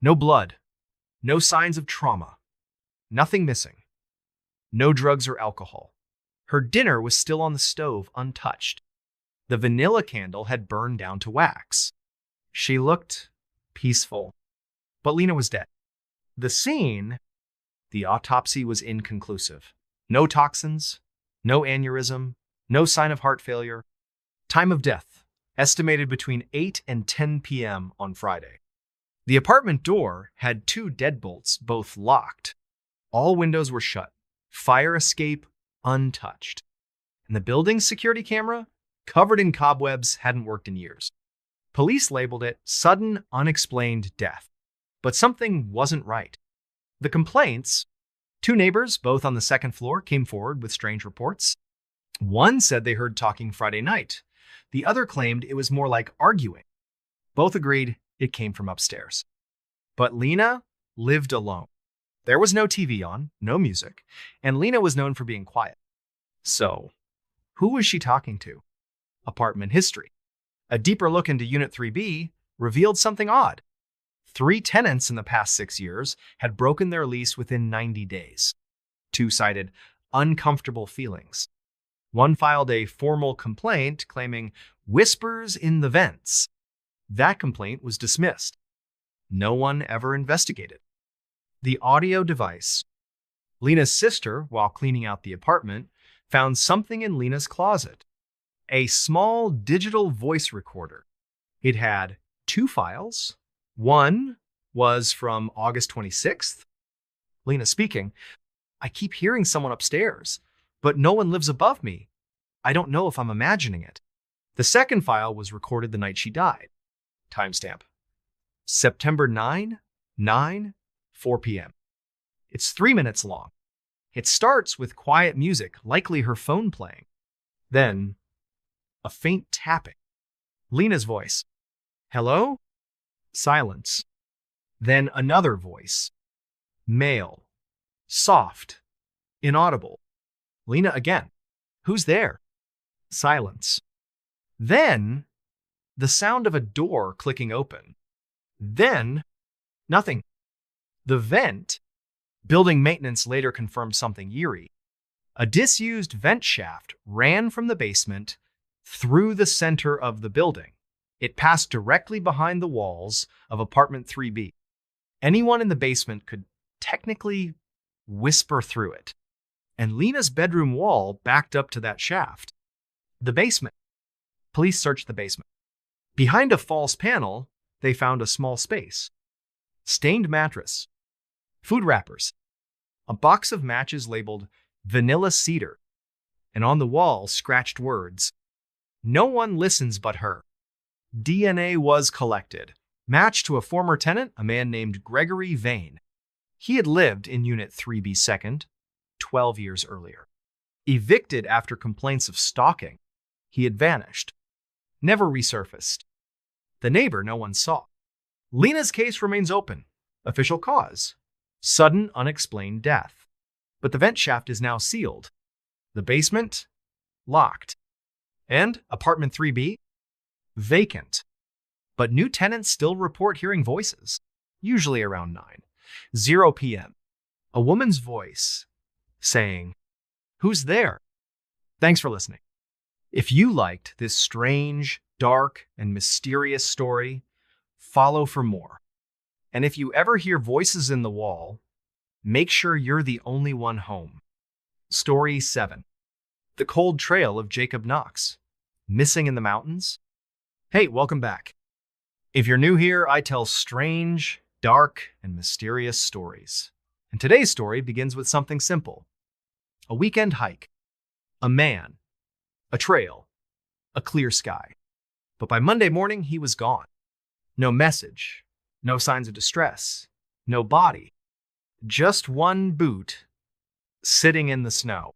no blood, no signs of trauma, nothing missing, no drugs or alcohol. Her dinner was still on the stove, untouched. The vanilla candle had burned down to wax. She looked peaceful, but Lena was dead. The scene, the autopsy was inconclusive. No toxins, no aneurysm, no sign of heart failure. Time of death, estimated between 8 and 10 p.m. on Friday. The apartment door had 2 deadbolts, both locked. All windows were shut, fire escape untouched. And the building's security camera, covered in cobwebs, hadn't worked in years. Police labeled it sudden, unexplained death. But something wasn't right. The complaints, 2 neighbors, both on the second floor, came forward with strange reports. One said they heard talking Friday night. The other claimed it was more like arguing. Both agreed it came from upstairs. But Lena lived alone. There was no TV on, no music, and Lena was known for being quiet. So, who was she talking to? Apartment history. A deeper look into Unit 3B revealed something odd. 3 tenants in the past 6 years had broken their lease within 90 days. 2 cited uncomfortable feelings. 1 filed a formal complaint claiming whispers in the vents. That complaint was dismissed. No one ever investigated. The audio device. Lena's sister, while cleaning out the apartment, found something in Lena's closet. A small digital voice recorder. It had 2 files. One was from August 26th. Lena speaking, "I keep hearing someone upstairs, but no one lives above me. I don't know if I'm imagining it." The second file was recorded the night she died. Timestamp. September 9, 4 p.m. It's 3 minutes long. It starts with quiet music, likely her phone playing. Then, a faint tapping. Lena's voice. "Hello?" Silence. Then another voice. Male. Soft. Inaudible. Lena again. "Who's there?" Silence. Then, the sound of a door clicking open. Then, nothing. The vent. Building maintenance later confirmed something eerie. A disused vent shaft ran from the basement through the center of the building. It passed directly behind the walls of apartment 3B. Anyone in the basement could technically whisper through it. And Lena's bedroom wall backed up to that shaft. The basement. Police searched the basement. Behind a false panel, they found a small space. Stained mattress. Food wrappers. A box of matches labeled vanilla cedar. And on the wall, scratched words. "No one listens but her." DNA was collected, matched to a former tenant, a man named Gregory Vane. He had lived in Unit 3B second 12 years earlier. Evicted after complaints of stalking, he had vanished, never resurfaced. The neighbor no one saw. Lena's case remains open. Official cause: sudden, unexplained death. But the vent shaft is now sealed. The basement? Locked. And apartment 3B? Vacant. But new tenants still report hearing voices, usually around 9:00 p.m. A woman's voice saying, "Who's there?" Thanks for listening. If you liked this strange, dark, and mysterious story, follow for more. And if you ever hear voices in the wall, make sure you're the only one home. Story 7. The Cold Trail of Jacob Knox. Missing in the Mountains. Hey, welcome back. If you're new here, I tell strange, dark, and mysterious stories. And today's story begins with something simple. A weekend hike. A man. A trail. A clear sky. But by Monday morning, he was gone. No message. No signs of distress. No body. Just one boot sitting in the snow.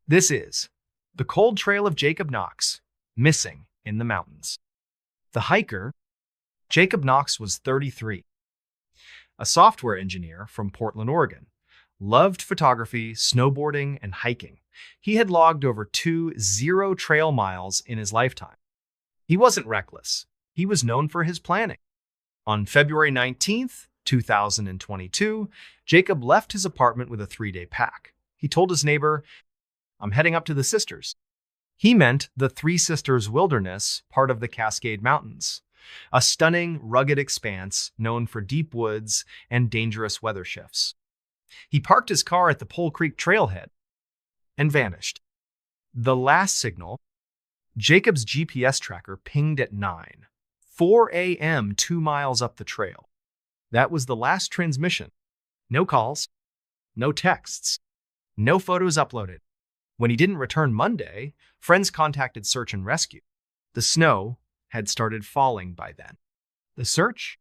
This is The Cold Trail of Jacob Knox, Missing in the Mountains. The hiker, Jacob Knox, was 33. a software engineer from Portland, Oregon. Loved photography, snowboarding, and hiking. He had logged over 20 trail miles in his lifetime. He wasn't reckless. He was known for his planning. On February 19th, 2022, Jacob left his apartment with a 3-day pack. He told his neighbor, "I'm heading up to the Sisters." He meant the Three Sisters Wilderness, part of the Cascade Mountains, a stunning, rugged expanse known for deep woods and dangerous weather shifts. He parked his car at the Pole Creek trailhead and vanished. The last signal, Jacob's GPS tracker pinged at 9:04 a.m. 2 miles up the trail. That was the last transmission. No calls, no texts, no photos uploaded. When he didn't return Monday, friends contacted search and rescue. The snow had started falling by then. The search?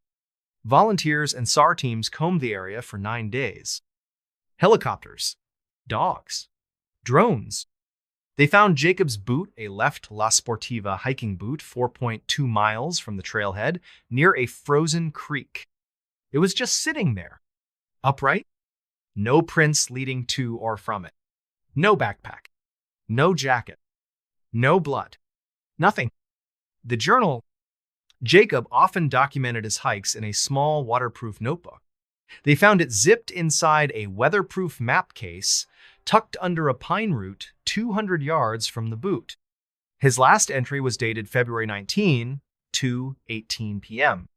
Volunteers and SAR teams combed the area for 9 days. Helicopters, dogs, drones. They found Jacob's boot, a left La Sportiva hiking boot, 4.2 miles from the trailhead, near a frozen creek. It was just sitting there, upright, no prints leading to or from it. No backpack, no jacket, no blood, nothing. The journal, Jacob often documented his hikes in a small waterproof notebook. They found it zipped inside a weatherproof map case, tucked under a pine root 200 yards from the boot. His last entry was dated February 19, 2:18 p.m.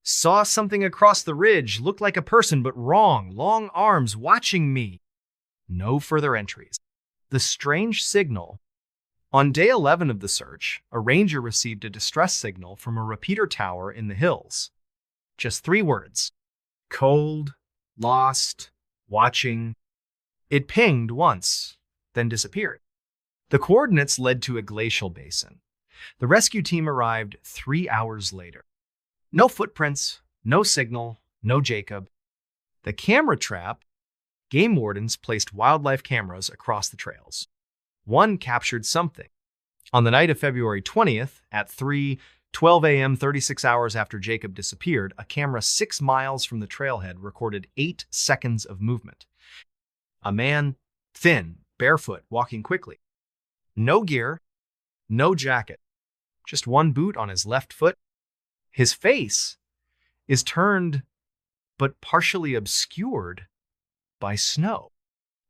Saw something across the ridge, looked like a person, but wrong, long arms watching me. No further entries. The strange signal. On day 11 of the search, a ranger received a distress signal from a repeater tower in the hills. Just 3 words. Cold, lost, watching. It pinged once, then disappeared. The coordinates led to a glacial basin. The rescue team arrived 3 hours later. No footprints, no signal, no Jacob. The camera trap, game wardens placed wildlife cameras across the trails. One captured something. On the night of February 20th, at 3:12 a.m., 36 hours after Jacob disappeared, a camera 6 miles from the trailhead recorded 8 seconds of movement. A man, thin, barefoot, walking quickly. No gear, no jacket, just one boot on his left foot. His face is turned but partially obscured by snow.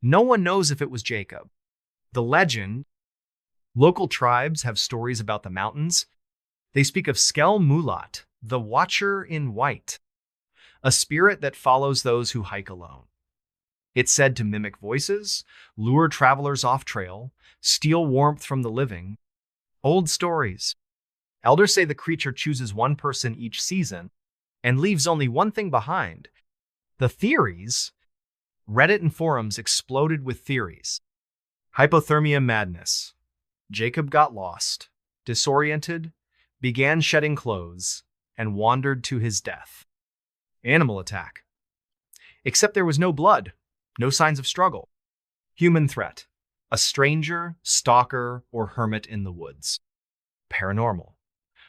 No one knows if it was Jacob. The legend, local tribes have stories about the mountains. They speak of Skel Mulat, the Watcher in White, a spirit that follows those who hike alone. It's said to mimic voices, lure travelers off trail, steal warmth from the living. Old stories. Elders say the creature chooses one person each season and leaves only one thing behind. The theories, Reddit and forums exploded with theories. Hypothermia madness. Jacob got lost, disoriented, began shedding clothes, and wandered to his death. Animal attack. Except there was no blood, no signs of struggle. Human threat. A stranger, stalker, or hermit in the woods. Paranormal.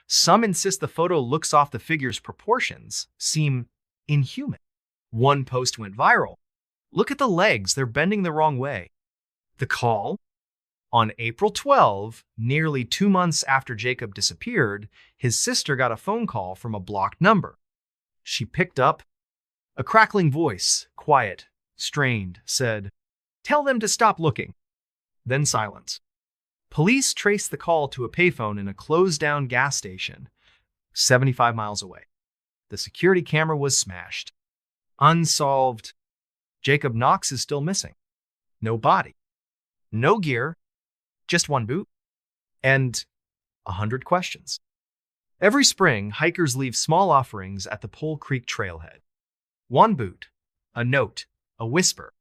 Some insist the photo looks off the figure's proportions, seem inhuman. One post went viral. Look at the legs, they're bending the wrong way. The call? On April 12, nearly 2 months after Jacob disappeared, his sister got a phone call from a blocked number. She picked up. A crackling voice, quiet, strained, said, "Tell them to stop looking." Then silence. Police traced the call to a payphone in a closed-down gas station, 75 miles away. The security camera was smashed. Unsolved. Jacob Knox is still missing. No body. No gear. Just one boot. And 100 questions. Every spring, hikers leave small offerings at the Pole Creek trailhead. One boot, a note, a whisper,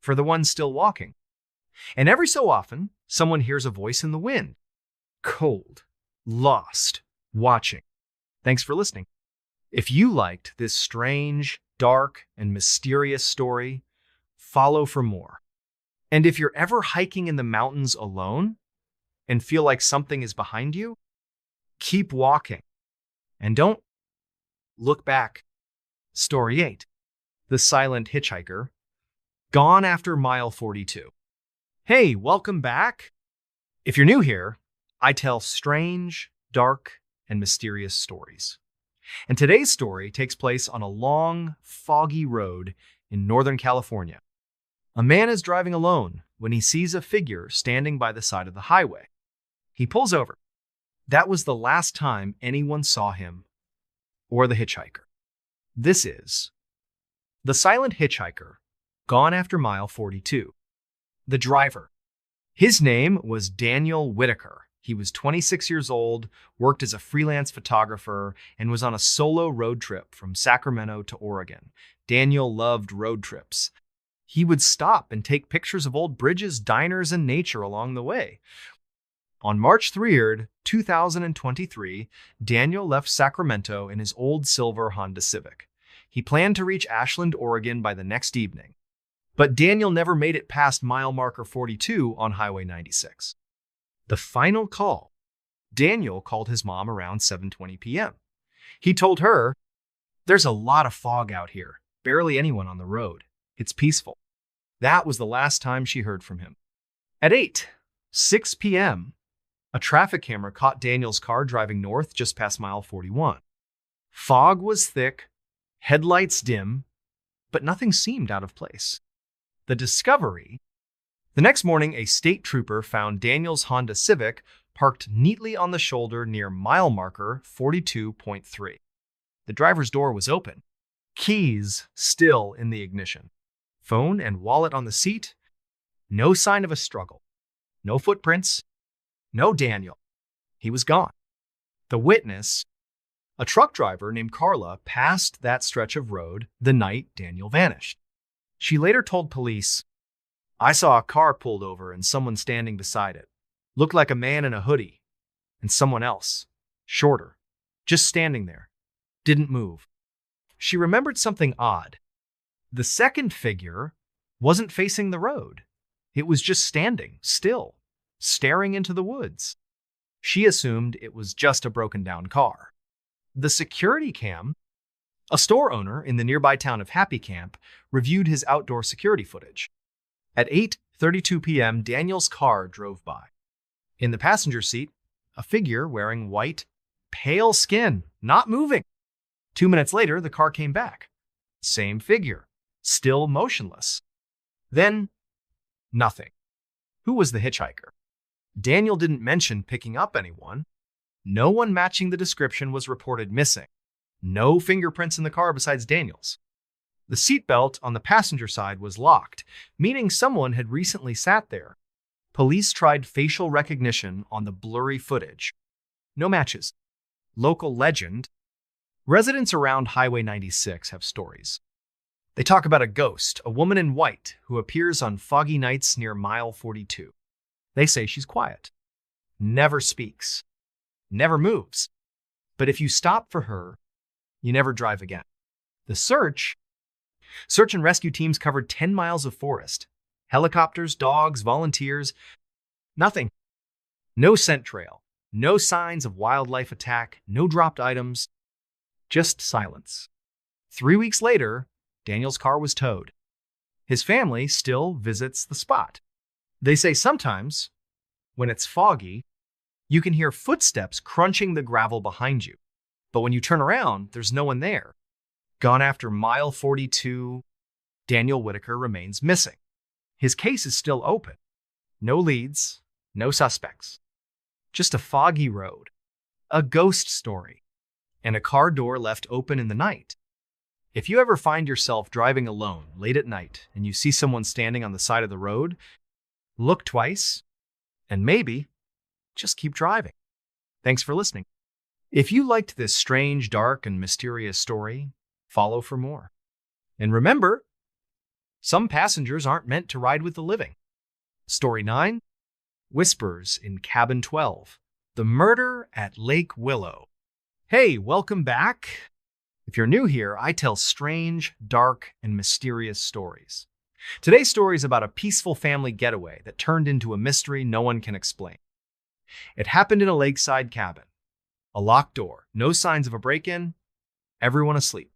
for the ones still walking. And every so often, someone hears a voice in the wind. Cold, lost, watching. Thanks for listening. If you liked this strange, dark, and mysterious story, follow for more. And if you're ever hiking in the mountains alone and feel like something is behind you, keep walking. And don't look back. Story 8. The Silent Hitchhiker, Gone After Mile 42. Hey, welcome back. If you're new here, I tell strange, dark, and mysterious stories. And today's story takes place on a long, foggy road in Northern California. A man is driving alone when he sees a figure standing by the side of the highway. He pulls over. That was the last time anyone saw him or the hitchhiker. This is The Silent Hitchhiker, Gone After Mile 42. The driver. His name was Daniel Whitaker. He was 26 years old, worked as a freelance photographer, and was on a solo road trip from Sacramento to Oregon. Daniel loved road trips. He would stop and take pictures of old bridges, diners, and nature along the way. On March 3rd, 2023, Daniel left Sacramento in his old silver Honda Civic. He planned to reach Ashland, Oregon by the next evening. But Daniel never made it past mile marker 42 on Highway 96. The final call. Daniel called his mom around 7:20 p.m. He told her, "There's a lot of fog out here. Barely anyone on the road. It's peaceful." That was the last time she heard from him. At 8:06 p.m., a traffic camera caught Daniel's car driving north just past mile 41. Fog was thick, headlights dim, but nothing seemed out of place. The discovery. The next morning, a state trooper found Daniel's Honda Civic parked neatly on the shoulder near mile marker 42.3. The driver's door was open, keys still in the ignition, phone and wallet on the seat, no sign of a struggle, no footprints, no Daniel. He was gone. The witness, a truck driver named Carla, passed that stretch of road the night Daniel vanished. She later told police, "I saw a car pulled over and someone standing beside it. Looked like a man in a hoodie. And someone else, shorter, just standing there. Didn't move." She remembered something odd. The second figure wasn't facing the road. It was just standing, still, staring into the woods. She assumed it was just a broken down car. The security cam. A store owner in the nearby town of Happy Camp reviewed his outdoor security footage. At 8:32 p.m., Daniel's car drove by. In the passenger seat, a figure wearing white, pale skin, not moving. 2 minutes later, the car came back. Same figure, still motionless. Then, nothing. Who was the hitchhiker? Daniel didn't mention picking up anyone. No one matching the description was reported missing. No fingerprints in the car besides Daniel's. The seatbelt on the passenger side was locked, meaning someone had recently sat there. Police tried facial recognition on the blurry footage. No matches. Local legend. Residents around Highway 96 have stories. They talk about a ghost, a woman in white, who appears on foggy nights near mile 42. They say she's quiet, never speaks, never moves. But if you stop for her, you never drive again. The search and rescue teams covered 10 miles of forest. Helicopters, dogs, volunteers. Nothing. No scent trail. No signs of wildlife attack. No dropped items. Just silence. 3 weeks later, Daniel's car was towed. His family still visits the spot. They say sometimes, when it's foggy, you can hear footsteps crunching the gravel behind you. But when you turn around, there's no one there. Gone after mile 42, Daniel Whitaker remains missing. His case is still open. No leads, no suspects. Just a foggy road, a ghost story, and a car door left open in the night. If you ever find yourself driving alone late at night and you see someone standing on the side of the road, look twice, and maybe just keep driving. Thanks for listening. If you liked this strange, dark, and mysterious story, follow for more. And remember, some passengers aren't meant to ride with the living. Story 9, Whispers in Cabin 12, The Murder at Lake Willow. Hey, welcome back. If you're new here, I tell strange, dark, and mysterious stories. Today's story is about a peaceful family getaway that turned into a mystery no one can explain. It happened in a lakeside cabin. A locked door, no signs of a break-in, everyone asleep.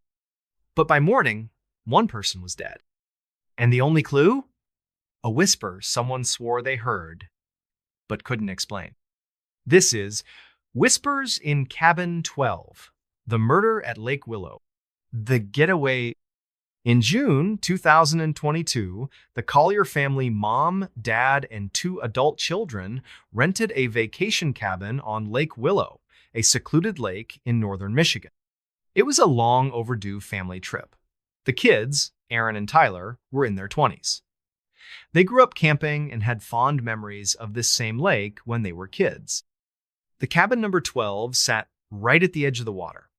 But by morning, One person was dead. And the only clue? A whisper someone swore they heard, but couldn't explain. This is Whispers in Cabin 12, The Murder at Lake Willow, The Getaway. In June 2022, the Collier family, mom, dad, and 2 adult children, rented a vacation cabin on Lake Willow, a secluded lake in northern Michigan. It was a long overdue family trip. The kids, Aaron and Tyler, were in their 20s. They grew up camping and had fond memories of this same lake when they were kids. The cabin number 12 sat right at the edge of the water.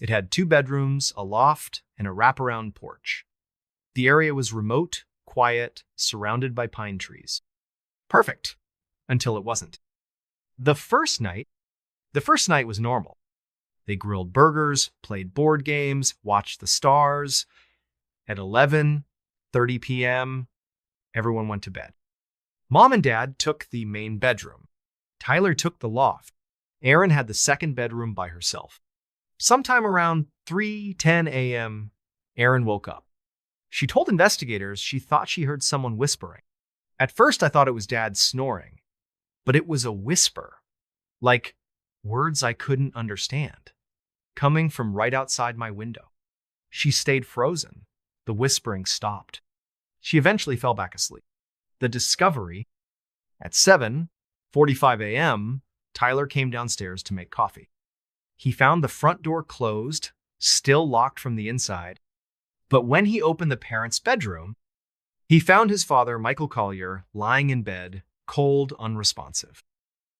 It had 2 bedrooms, a loft, and a wraparound porch. The area was remote, quiet, surrounded by pine trees. Perfect, until it wasn't. The first night was normal. They grilled burgers, played board games, watched the stars. At 11:30 p.m., everyone went to bed. Mom and Dad took the main bedroom. Tyler took the loft. Aaron had the second bedroom by herself. Sometime around 3:10 a.m., Aaron woke up. She told investigators she thought she heard someone whispering. At first, I thought it was Dad snoring, but it was a whisper, like words I couldn't understand, coming from right outside my window. She stayed frozen. The whispering stopped. She eventually fell back asleep. The discovery: at 7:45 a.m., Tyler came downstairs to make coffee. He found the front door closed, still locked from the inside. But when he opened the parents' bedroom, he found his father, Michael Collier, lying in bed, cold, unresponsive.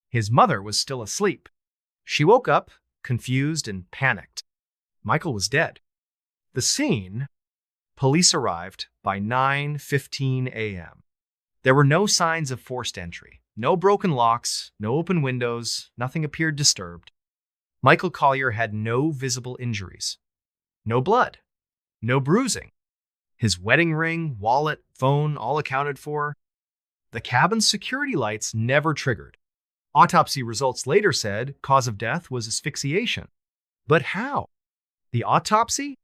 His mother was still asleep. She woke up, confused and panicked. Michael was dead. The scene: police arrived by 9:15 a.m. There were no signs of forced entry. No broken locks, no open windows, nothing appeared disturbed. Michael Collier had no visible injuries. No blood. No bruising. His wedding ring, wallet, phone, all accounted for. The cabin's security lights never triggered. Autopsy results later said cause of death was asphyxiation. But how? The autopsy?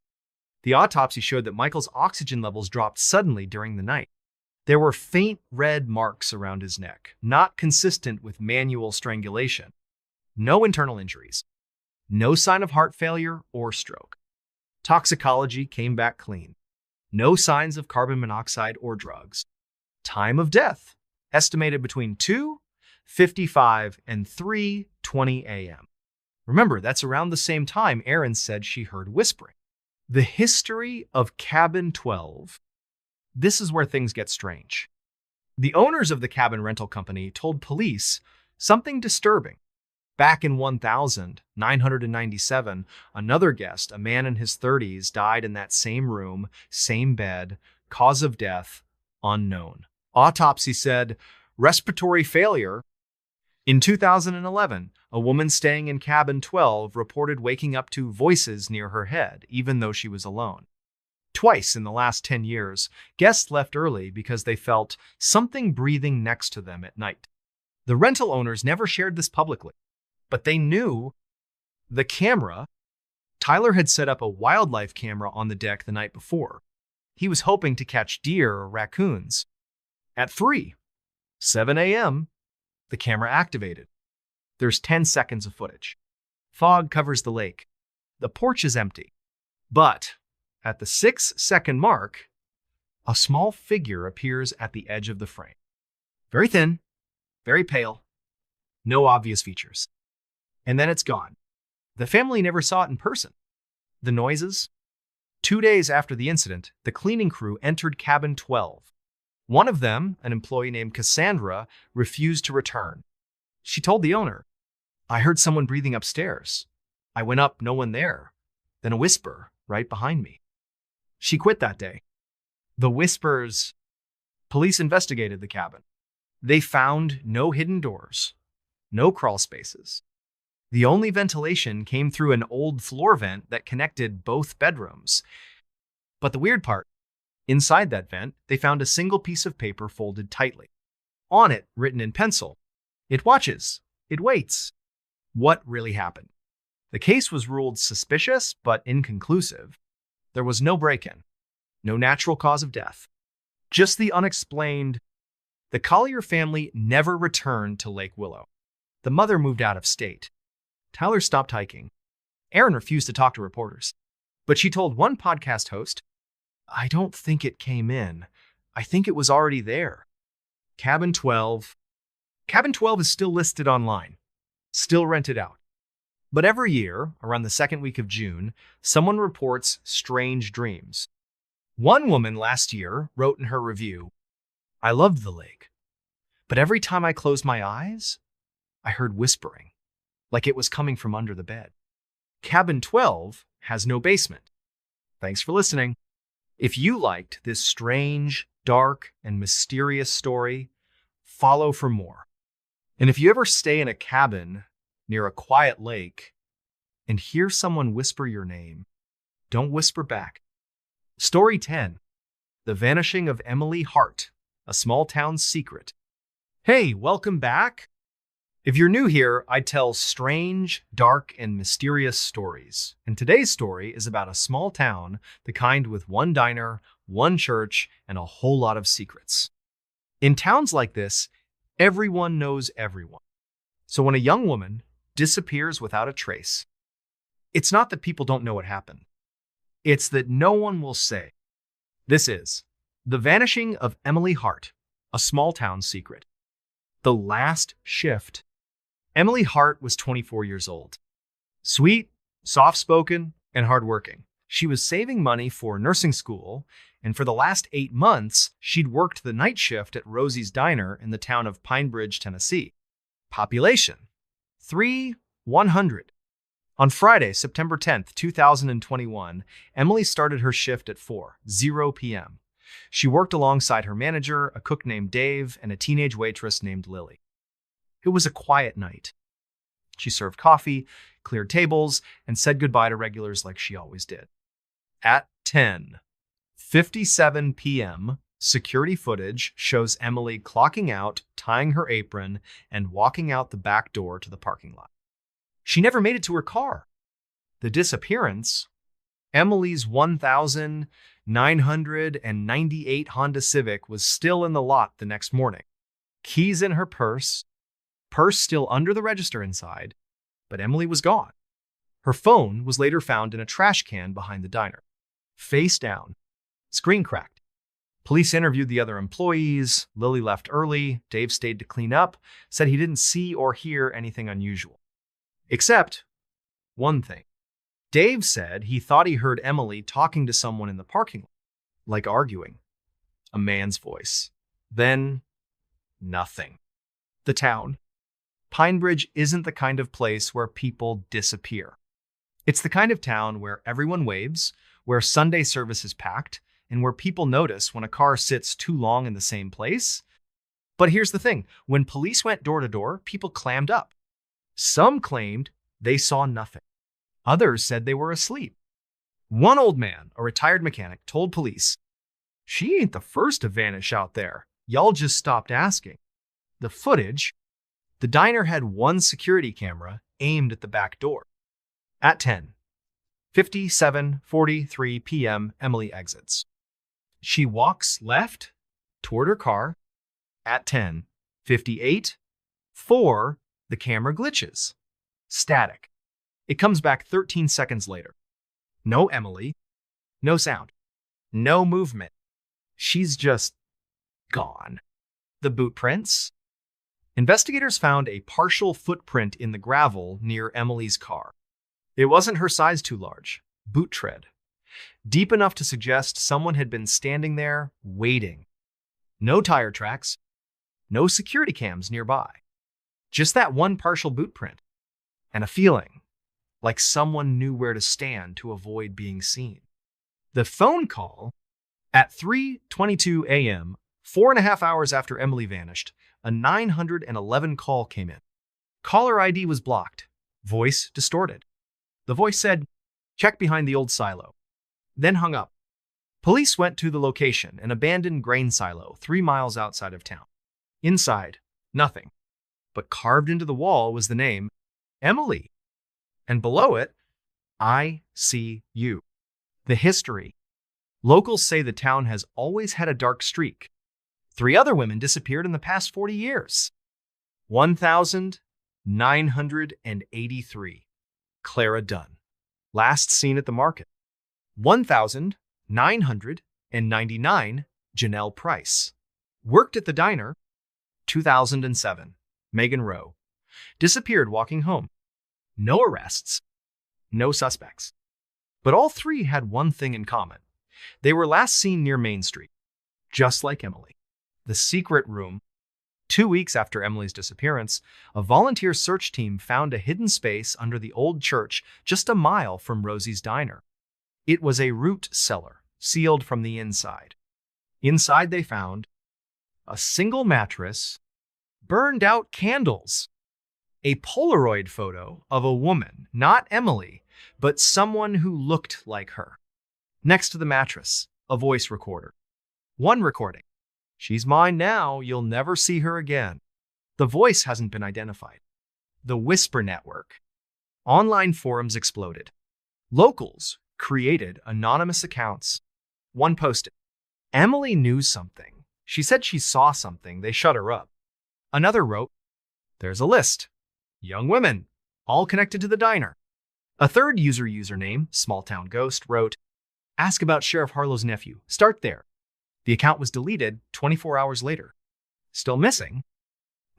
The autopsy showed that Michael's oxygen levels dropped suddenly during the night. There were faint red marks around his neck, not consistent with manual strangulation. No internal injuries. No sign of heart failure or stroke. Toxicology came back clean. No signs of carbon monoxide or drugs. Time of death: estimated between 2:55 and 3:20 a.m. Remember, that's around the same time Aaron said she heard whispering. The history of Cabin 12. This is where things get strange. The owners of the cabin rental company told police something disturbing. Back in 1997, another guest, a man in his 30s, died in that same room, same bed, cause of death, unknown. Autopsy said respiratory failure. In 2011, a woman staying in cabin 12 reported waking up to voices near her head, even though she was alone. Twice in the last 10 years, guests left early because they felt something breathing next to them at night. The rental owners never shared this publicly, but they knew the camera. Tyler had set up a wildlife camera on the deck the night before. He was hoping to catch deer or raccoons. At 3:07 a.m., the camera activated. There's 10 seconds of footage. Fog covers the lake. The porch is empty. But at the 6-second mark, a small figure appears at the edge of the frame. Very thin, very pale, no obvious features. And then it's gone. The family never saw it in person. The noises? 2 days after the incident, the cleaning crew entered cabin 12. One of them, an employee named Cassandra, refused to return. She told the owner, "I heard someone breathing upstairs. I went up, no one there. Then a whisper right behind me." She quit that day. The whispers. Police investigated the cabin. They found no hidden doors, no crawl spaces. The only ventilation came through an old floor vent that connected both bedrooms. But the weird part, inside that vent, they found a single piece of paper folded tightly. On it, written in pencil, "It watches. It waits." What really happened? The case was ruled suspicious but inconclusive. There was no break-in, No natural cause of death. Just the unexplained. The Collier family never returned to Lake Willow. The mother moved out of state. Tyler stopped hiking. Erin refused to talk to reporters. But she told one podcast host, "I don't think it came in. I think it was already there." Cabin 12. Cabin 12 is still listed online, still rented out. But every year, around the second week of June, someone reports strange dreams. One woman last year wrote in her review, "I loved the lake, but every time I closed my eyes, I heard whispering, like it was coming from under the bed." Cabin 12 has no basement. Thanks for listening. If you liked this strange, dark, and mysterious story, follow for more. And if you ever stay in a cabin near a quiet lake and hear someone whisper your name, don't whisper back. Story 10. The Vanishing of Emily Hart, a Small Town Secret. Hey, welcome back. If you're new here, I tell strange, dark, and mysterious stories. And today's story is about a small town, the kind with one diner, one church, and a whole lot of secrets. In towns like this, everyone knows everyone. So when a young woman disappears without a trace, it's not that people don't know what happened. It's that no one will say. This is The Vanishing of Emily Hart, a Small Town Secret. The last shift. Emily Hart was 24 years old. Sweet, soft-spoken, and hardworking. She was saving money for nursing school, and for the last 8 months, she'd worked the night shift at Rosie's Diner in the town of Pine Bridge, Tennessee. Population: 3,100. On Friday, September 10th, 2021, Emily started her shift at 4:00 p.m. She worked alongside her manager, a cook named Dave, and a teenage waitress named Lily. It was a quiet night. She served coffee, cleared tables, and said goodbye to regulars like she always did. At 10:57 p.m., security footage shows Emily clocking out, tying her apron, and walking out the back door to the parking lot. She never made it to her car. The disappearance, Emily's 1,998 Honda Civic was still in the lot the next morning. Keys in her purse still under the register inside, but Emily was gone. Her phone was later found in a trash can behind the diner. Face down, screen cracked. Police interviewed the other employees. Lily left early. Dave stayed to clean up, said he didn't see or hear anything unusual. Except one thing. Dave said he thought he heard Emily talking to someone in the parking lot, like arguing. A man's voice. Then, nothing. The town. Pine Bridge isn't the kind of place where people disappear. It's the kind of town where everyone waves, where Sunday service is packed, and where people notice when a car sits too long in the same place. But here's the thing. When police went door to door, people clammed up. Some claimed they saw nothing. Others said they were asleep. One old man, a retired mechanic, told police, "She ain't the first to vanish out there. Y'all just stopped asking." The footage, the diner had one security camera aimed at the back door. At 10:57:43 p.m., Emily exits. She walks left toward her car. At 10:58:4, the camera glitches. Static. It comes back 13 seconds later. No Emily, no sound, no movement. She's just gone. The boot prints. Investigators found a partial footprint in the gravel near Emily's car. It wasn't her size too large. Boot tread. Deep enough to suggest someone had been standing there, waiting. No tire tracks. No security cams nearby. Just that one partial boot print. And a feeling like someone knew where to stand to avoid being seen. The phone call at 3:22 a.m., 4.5 hours after Emily vanished, a 911 call came in. Caller ID was blocked, voice distorted. The voice said, "Check behind the old silo," then hung up. Police went to the location, an abandoned grain silo 3 miles outside of town. Inside, nothing. But carved into the wall was the name, Emily. And below it, I see you. The history. Locals say the town has always had a dark streak. 3 other women disappeared in the past 40 years. 1,983. Clara Dunn. Last seen at the market. 1,999. Janelle Price. Worked at the diner. 2007. Megan Rowe. Disappeared walking home. No arrests. No suspects. But all 3 had one thing in common. They were last seen near Main Street, just like Emily. The secret room. 2 weeks after Emily's disappearance, a volunteer search team found a hidden space under the old church just a mile from Rosie's diner. It was a root cellar, sealed from the inside. Inside they found a single mattress, burned out candles, a Polaroid photo of a woman, not Emily, but someone who looked like her. Next to the mattress, a voice recorder. One recording. She's mine now, you'll never see her again. The voice hasn't been identified. The Whisper Network. Online forums exploded. Locals created anonymous accounts. One posted, Emily knew something. She said she saw something. They shut her up. Another wrote, there's a list. Young women, all connected to the diner. A third username, Small Town Ghost, wrote, ask about Sheriff Harlow's nephew. Start there. The account was deleted 24 hours later. Still missing?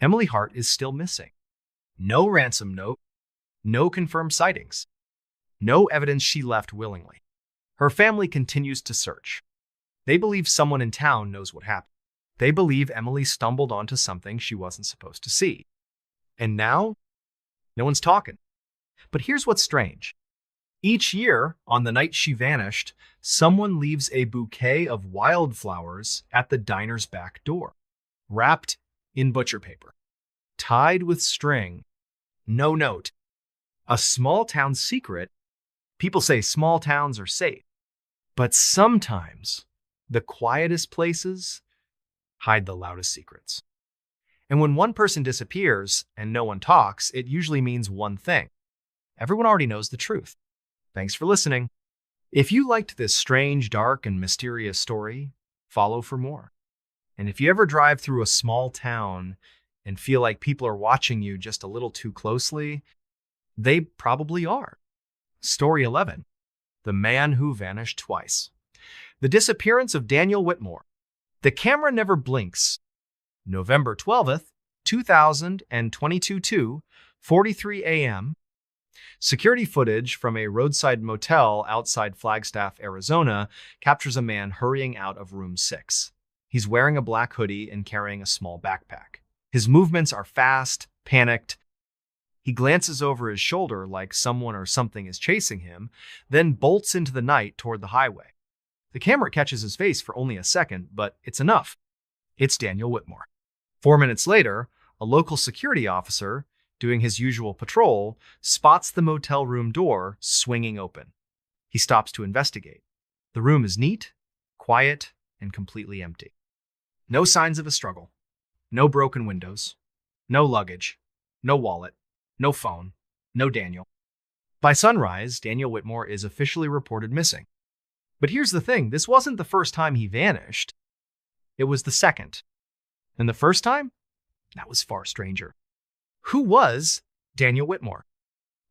Emily Hart is still missing. No ransom note. No confirmed sightings. No evidence she left willingly. Her family continues to search. They believe someone in town knows what happened. They believe Emily stumbled onto something she wasn't supposed to see. And now, no one's talking. But here's what's strange. Each year, on the night she vanished, someone leaves a bouquet of wildflowers at the diner's back door, wrapped in butcher paper, tied with string, no note. A small town secret. People say small towns are safe, but sometimes the quietest places hide the loudest secrets. And when one person disappears and no one talks, it usually means one thing. Everyone already knows the truth. Thanks for listening. If you liked this strange, dark, and mysterious story, follow for more. And if you ever drive through a small town and feel like people are watching you just a little too closely, they probably are. Story 11. The Man Who Vanished Twice. The Disappearance of Daniel Whitmore. The Camera Never Blinks. November 12th, 2022, 2:43 a.m. Security footage from a roadside motel outside Flagstaff, Arizona, captures a man hurrying out of room 6. He's wearing a black hoodie and carrying a small backpack. His movements are fast, panicked. He glances over his shoulder like someone or something is chasing him, then bolts into the night toward the highway. The camera catches his face for only a second, but it's enough. It's Daniel Whitmore. 4 minutes later, a local security officer, doing his usual patrol, spots the motel room door swinging open. He stops to investigate. The room is neat, quiet, and completely empty. No signs of a struggle. No broken windows. No luggage. No wallet. No phone. No Daniel. By sunrise, Daniel Whitmore is officially reported missing. But here's the thing, this wasn't the first time he vanished. It was the second. And the first time? That was far stranger. Who was Daniel Whitmore?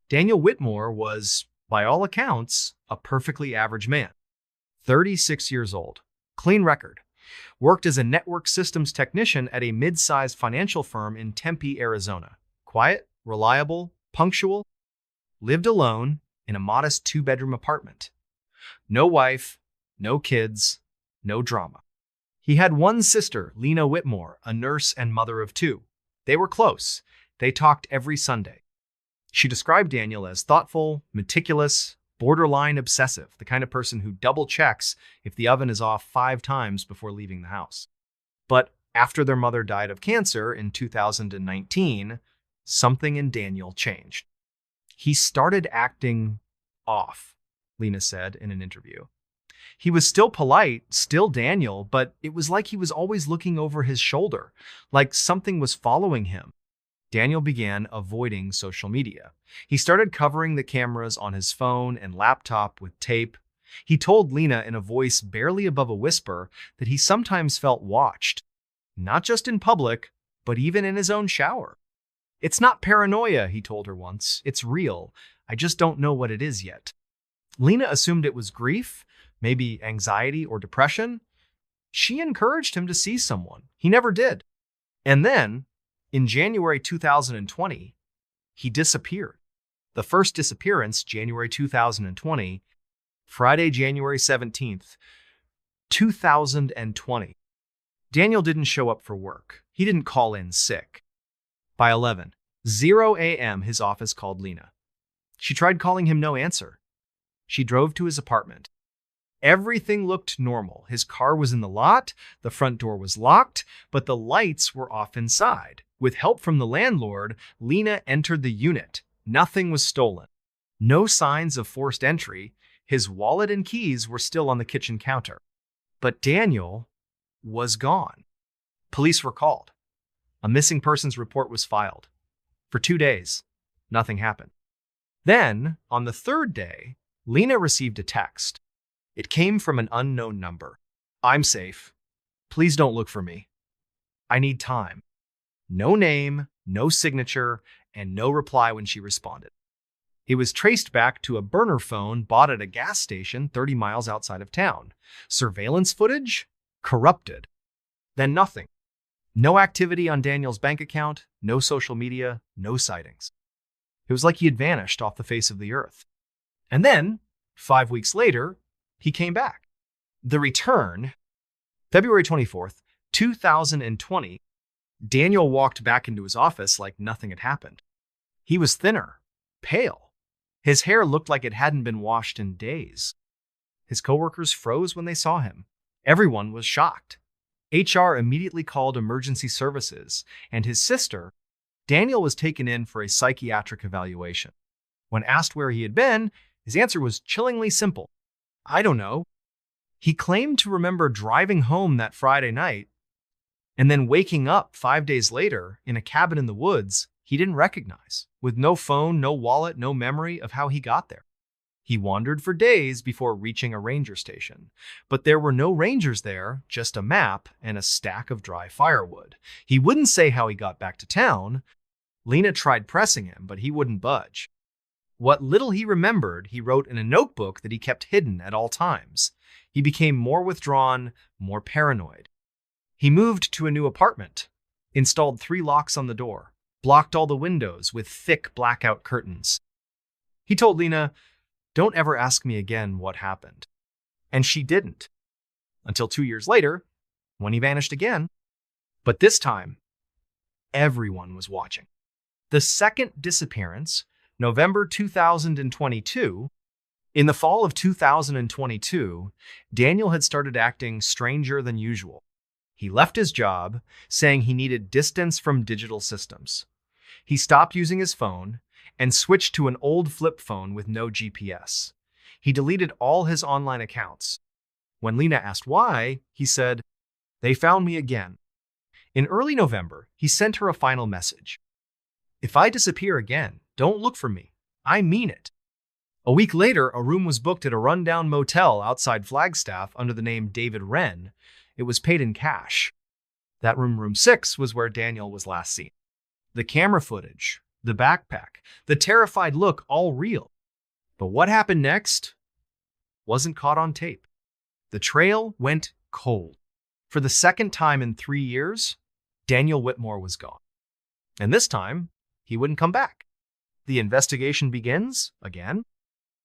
Daniel Whitmore was, by all accounts, a perfectly average man. 36 years old. Clean record. Worked as a network systems technician at a mid-sized financial firm in Tempe, Arizona. Quiet, reliable, punctual. Lived alone in a modest 2-bedroom apartment. No wife, no kids, no drama. He had one sister, Lena Whitmore, a nurse and mother of 2. They were close. They talked every Sunday. She described Daniel as thoughtful, meticulous, borderline obsessive, the kind of person who double checks if the oven is off 5 times before leaving the house. But after their mother died of cancer in 2019, something in Daniel changed. He started acting off, Lena said in an interview. He was still polite, still Daniel, but it was like he was always looking over his shoulder, like something was following him. Daniel began avoiding social media. He started covering the cameras on his phone and laptop with tape. He told Lena in a voice barely above a whisper that he sometimes felt watched, not just in public, but even in his own shower. "It's not paranoia," he told her once. "It's real. I just don't know what it is yet." Lena assumed it was grief, maybe anxiety or depression. She encouraged him to see someone. He never did. And then, in January 2020, he disappeared. The first disappearance, January 2020, Friday, January 17th, 2020. Daniel didn't show up for work. He didn't call in sick. By 11:00 a.m., his office called Lena. She tried calling him, no answer. She drove to his apartment. Everything looked normal. His car was in the lot, the front door was locked, but the lights were off inside. With help from the landlord, Lena entered the unit. Nothing was stolen. No signs of forced entry. His wallet and keys were still on the kitchen counter. But Daniel was gone. Police were called. A missing persons report was filed. For 2 days, nothing happened. Then, on the third day, Lena received a text. It came from an unknown number. "I'm safe. Please don't look for me. I need time." No name, no signature, and no reply when she responded. It was traced back to a burner phone bought at a gas station 30 miles outside of town. Surveillance footage? Corrupted. Then nothing. No activity on Daniel's bank account, no social media, no sightings. It was like he had vanished off the face of the earth. And then, 5 weeks later, he came back. The return, February 24th, 2020, Daniel walked back into his office like nothing had happened. He was thinner, pale. His hair looked like it hadn't been washed in days. His coworkers froze when they saw him. Everyone was shocked. HR immediately called emergency services, and his sister, Daniel, was taken in for a psychiatric evaluation. When asked where he had been, his answer was chillingly simple. "I don't know." He claimed to remember driving home that Friday night and then waking up 5 days later in a cabin in the woods he didn't recognize, with no phone, no wallet, no memory of how he got there. He wandered for days before reaching a ranger station, but there were no rangers there, just a map and a stack of dry firewood. He wouldn't say how he got back to town. Lena tried pressing him, but he wouldn't budge. What little he remembered, he wrote in a notebook that he kept hidden at all times. He became more withdrawn, more paranoid. He moved to a new apartment, installed 3 locks on the door, blocked all the windows with thick blackout curtains. He told Lena, "Don't ever ask me again what happened." And she didn't. Until 2 years later, when he vanished again. But this time, everyone was watching. The second disappearance, November 2022, in the fall of 2022, Daniel had started acting stranger than usual. He left his job, saying he needed distance from digital systems. He stopped using his phone and switched to an old flip phone with no GPS. He deleted all his online accounts. When Lena asked why, he said, "They found me again." In early November, he sent her a final message. "If I disappear again, don't look for me. I mean it." A week later, a room was booked at a rundown motel outside Flagstaff under the name David Wren. It was paid in cash. That room 6, was where Daniel was last seen. The camera footage, the backpack, the terrified look, all real. But what happened next wasn't caught on tape. The trail went cold. For the second time in 3 years, Daniel Whitmore was gone. And this time, he wouldn't come back. The investigation begins again.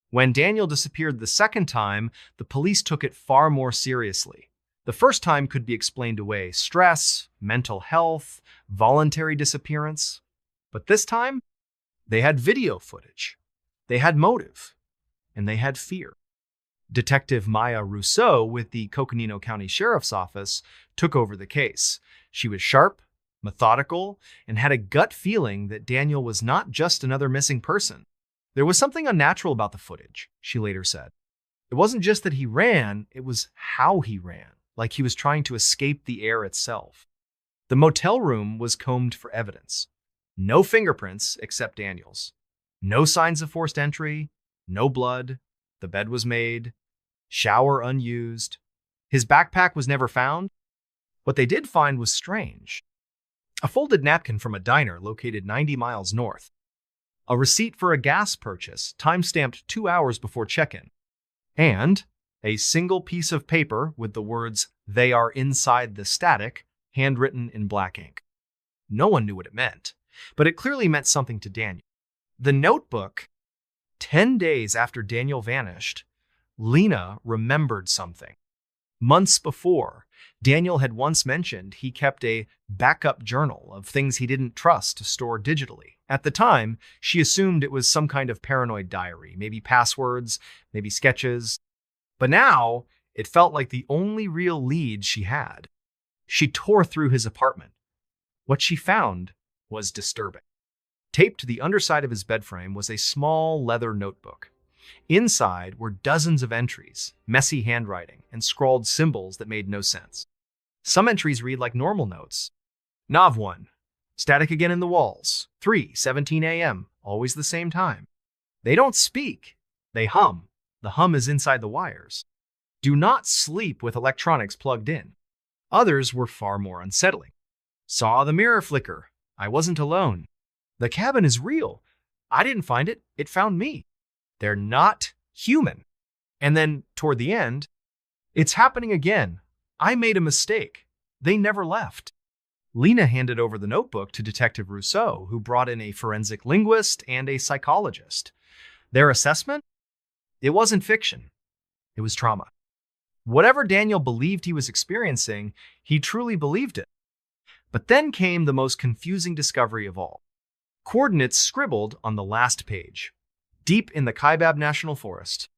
When Daniel disappeared the second time, the police took it far more seriously. The first time could be explained away: stress, mental health, voluntary disappearance. But this time, they had video footage, they had motive, and they had fear. Detective Maya Rousseau with the Coconino County Sheriff's Office took over the case. She was sharp, methodical, and had a gut feeling that Daniel was not just another missing person. There was something unnatural about the footage, she later said. It wasn't just that he ran, it was how he ran, like he was trying to escape the air itself. The motel room was combed for evidence. No fingerprints except Daniel's. No signs of forced entry, no blood. The bed was made. shower unused. His backpack was never found. What they did find was strange. A folded napkin from a diner located 90 miles north. A receipt for a gas purchase, time-stamped 2 hours before check-in. And a single piece of paper with the words, "They are inside the static," handwritten in black ink. No one knew what it meant, but it clearly meant something to Daniel. The notebook, 10 days after Daniel vanished, Lena remembered something. Months before, Daniel had once mentioned he kept a backup journal of things he didn't trust to store digitally. At the time, she assumed it was some kind of paranoid diary, maybe passwords, maybe sketches. But now, it felt like the only real lead she had. She tore through his apartment. What she found was disturbing. Taped to the underside of his bed frame was a small leather notebook. Inside were dozens of entries, messy handwriting, and scrawled symbols that made no sense. Some entries read like normal notes. Nav 1. Static again in the walls. 3:17 a.m. Always the same time. They don't speak. They hum. The hum is inside the wires. Do not sleep with electronics plugged in. Others were far more unsettling. Saw the mirror flicker. I wasn't alone. The cabin is real. I didn't find it. It found me. They're not human. And then, toward the end, it's happening again. I made a mistake. They never left. Lena handed over the notebook to Detective Rousseau, who brought in a forensic linguist and a psychologist. Their assessment? It wasn't fiction. It was trauma. Whatever Daniel believed he was experiencing, he truly believed it. But then came the most confusing discovery of all. Coordinates scribbled on the last page. Deep in the Kaibab National Forest.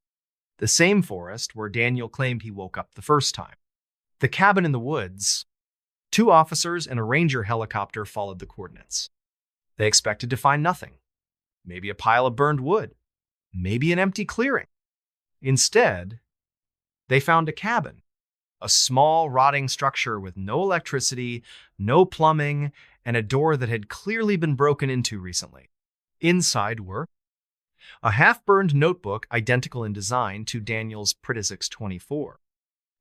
The same forest where Daniel claimed he woke up the first time. The cabin in the woods. 2 officers and a ranger helicopter followed the coordinates. They expected to find nothing. Maybe a pile of burned wood. Maybe an empty clearing. Instead, they found a cabin. A small, rotting structure with no electricity, no plumbing, and a door that had clearly been broken into recently. Inside were a half-burned notebook identical in design to Daniel's Pritizix 24,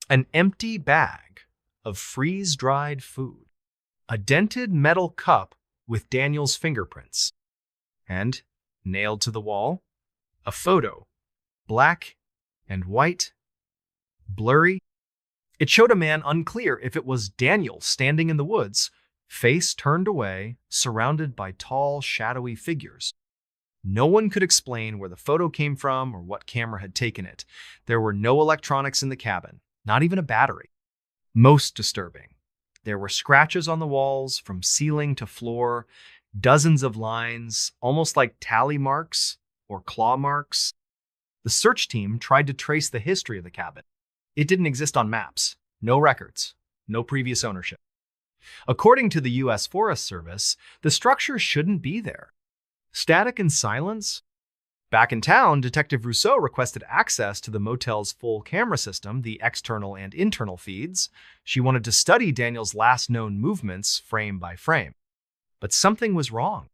an empty bag of freeze-dried food, a dented metal cup with Daniel's fingerprints, and, nailed to the wall, a photo, black and white, blurry. It showed a man unclear if it was Daniel standing in the woods, face turned away, surrounded by tall, shadowy figures. No one could explain where the photo came from or what camera had taken it. There were no electronics in the cabin, not even a battery. Most disturbing, there were scratches on the walls from ceiling to floor, dozens of lines, almost like tally marks or claw marks. The search team tried to trace the history of the cabin. It didn't exist on maps, no records, no previous ownership. According to the U.S. Forest Service, the structure shouldn't be there. Static and silence? Back in town, Detective Rousseau requested access to the motel's full camera system, the external and internal feeds. She wanted to study Daniel's last known movements frame by frame. But something was wrong.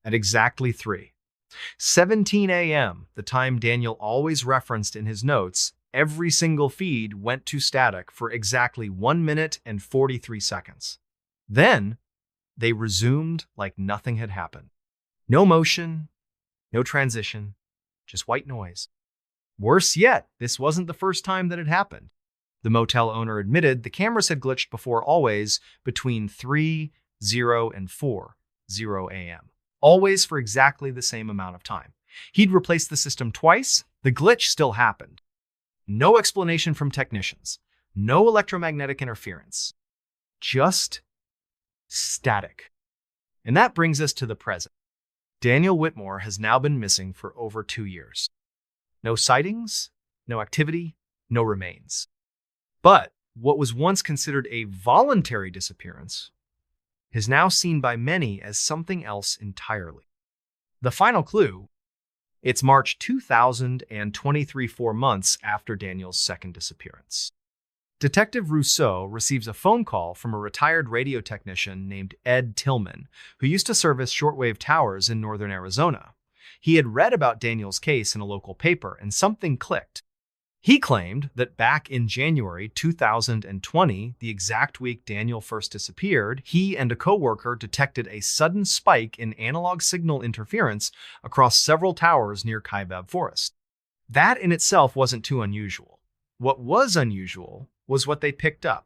At exactly 3:17 a.m., the time Daniel always referenced in his notes, every single feed went to static for exactly 1 minute and 43 seconds. Then, they resumed like nothing had happened. No motion, no transition, just white noise. Worse yet, this wasn't the first time that it happened. The motel owner admitted the cameras had glitched before always between 3:0 and 4:0 a.m. Always for exactly the same amount of time. He'd replaced the system twice. The glitch still happened. No explanation from technicians. No electromagnetic interference. Just static. And that brings us to the present. Daniel Whitmore has now been missing for over 2 years. No sightings, no activity, no remains. But what was once considered a voluntary disappearance is now seen by many as something else entirely. The final clue, it's March 2023, 4 months after Daniel's second disappearance. Detective Rousseau receives a phone call from a retired radio technician named Ed Tillman, who used to service shortwave towers in northern Arizona. He had read about Daniel's case in a local paper, and something clicked. He claimed that back in January 2020, the exact week Daniel first disappeared, he and a coworker detected a sudden spike in analog signal interference across several towers near Kaibab Forest. That in itself wasn't too unusual. What was unusual was what they picked up.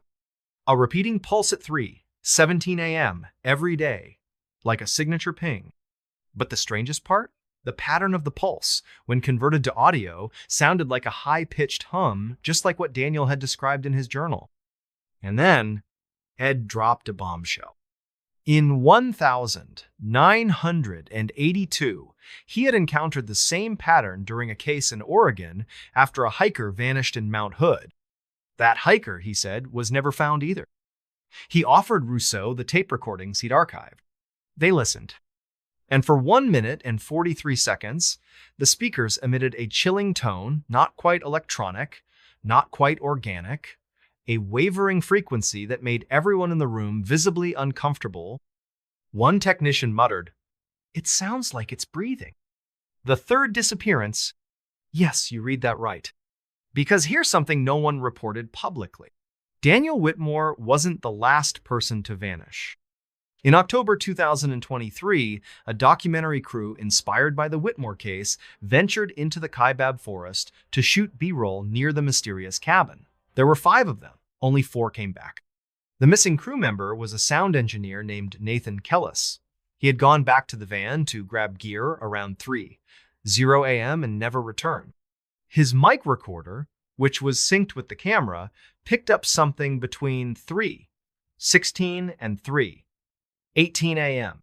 A repeating pulse at 3:17 a.m. every day, like a signature ping. But the strangest part? The pattern of the pulse, when converted to audio, sounded like a high-pitched hum, just like what Daniel had described in his journal. And then, Ed dropped a bombshell. In 1982, he had encountered the same pattern during a case in Oregon after a hiker vanished in Mount Hood. That hiker, he said, was never found either. He offered Rousseau the tape recordings he'd archived. They listened. And for 1 minute and 43 seconds, the speakers emitted a chilling tone, not quite electronic, not quite organic, a wavering frequency that made everyone in the room visibly uncomfortable. One technician muttered, "It sounds like it's breathing." The third disappearance, yes, you read that right. Because here's something no one reported publicly. Daniel Whitmore wasn't the last person to vanish. In October 2023, a documentary crew inspired by the Whitmore case ventured into the Kaibab Forest to shoot B-roll near the mysterious cabin. There were 5 of them. Only 4 came back. The missing crew member was a sound engineer named Nathan Kellis. He had gone back to the van to grab gear around 3:00 a.m. and never returned. His mic recorder, which was synced with the camera, picked up something between 3:16 and 3:18 a.m.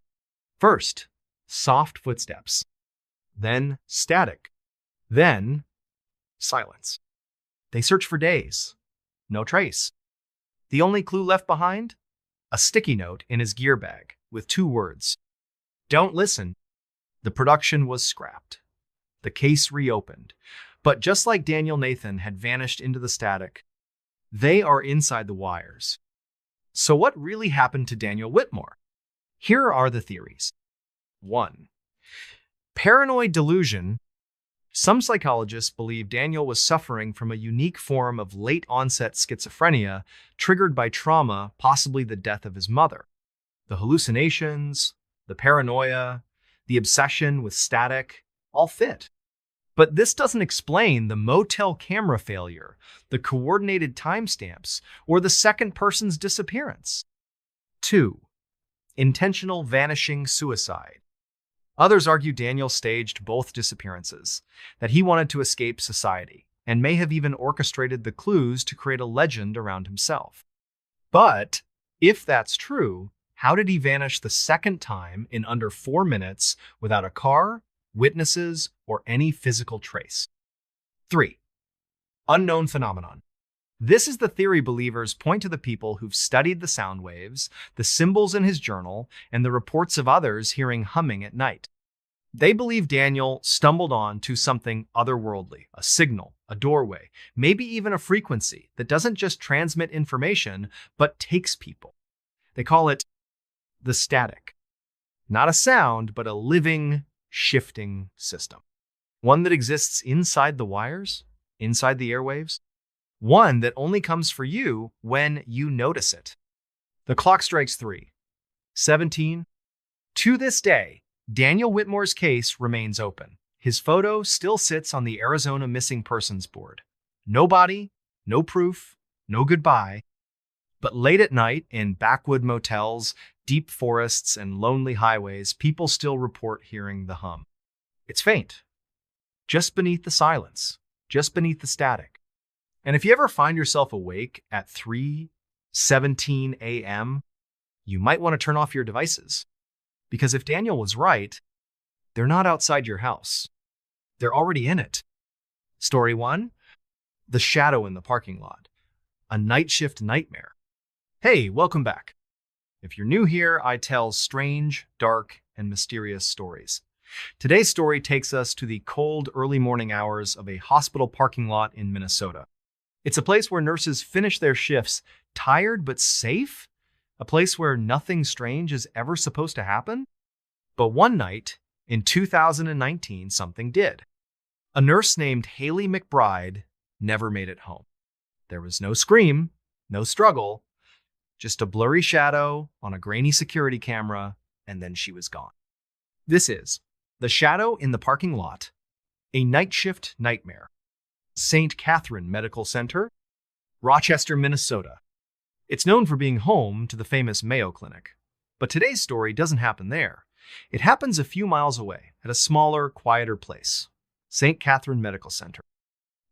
First, soft footsteps. Then static. Then silence. They searched for days. No trace. The only clue left behind? A sticky note in his gear bag with 2 words. Don't listen. The production was scrapped. The case reopened. But just like Daniel Nathan had vanished into the static, they are inside the wires. So what really happened to Daniel Whitmore? Here are the theories. 1. Paranoid delusion. Some psychologists believe Daniel was suffering from a unique form of late-onset schizophrenia triggered by trauma, possibly the death of his mother. The hallucinations, the paranoia, the obsession with static, all fit. But this doesn't explain the motel camera failure, the coordinated timestamps, or the second person's disappearance. 2. Intentional vanishing suicide. Others argue Daniel staged both disappearances, that he wanted to escape society, and may have even orchestrated the clues to create a legend around himself. But, if that's true, how did he vanish the second time in under 4 minutes without a car, witnesses, or any physical trace? 3. Unknown phenomenon. This is the theory believers point to the people who've studied the sound waves, the symbols in his journal, and the reports of others hearing humming at night. They believe Daniel stumbled on to something otherworldly, a signal, a doorway, maybe even a frequency that doesn't just transmit information, but takes people. They call it the static. Not a sound, but a living, shifting system. One that exists inside the wires, inside the airwaves. One that only comes for you when you notice it. The clock strikes 3:17. To this day, Daniel Whitmore's case remains open. His photo still sits on the Arizona Missing Persons Board. No body, no proof, no goodbye. But late at night, in backwood motels, deep forests, and lonely highways, people still report hearing the hum. It's faint, just beneath the silence, just beneath the static. And if you ever find yourself awake at 3:17 a.m., you might want to turn off your devices. Because if Daniel was right, they're not outside your house. They're already in it. Story 1, The Shadow in the Parking Lot, a night shift nightmare. Hey, welcome back. If you're new here, I tell strange, dark, and mysterious stories. Today's story takes us to the cold, early morning hours of a hospital parking lot in Minnesota. It's a place where nurses finish their shifts tired but safe, a place where nothing strange is ever supposed to happen. But one night, in 2019, something did. A nurse named Haley McBride never made it home. There was no scream, no struggle, just a blurry shadow on a grainy security camera, and then she was gone. This is The Shadow in the Parking Lot, a Night Shift Nightmare. St. Catherine Medical Center, Rochester, Minnesota. It's known for being home to the famous Mayo Clinic. But today's story doesn't happen there. It happens a few miles away at a smaller, quieter place, St. Catherine Medical Center.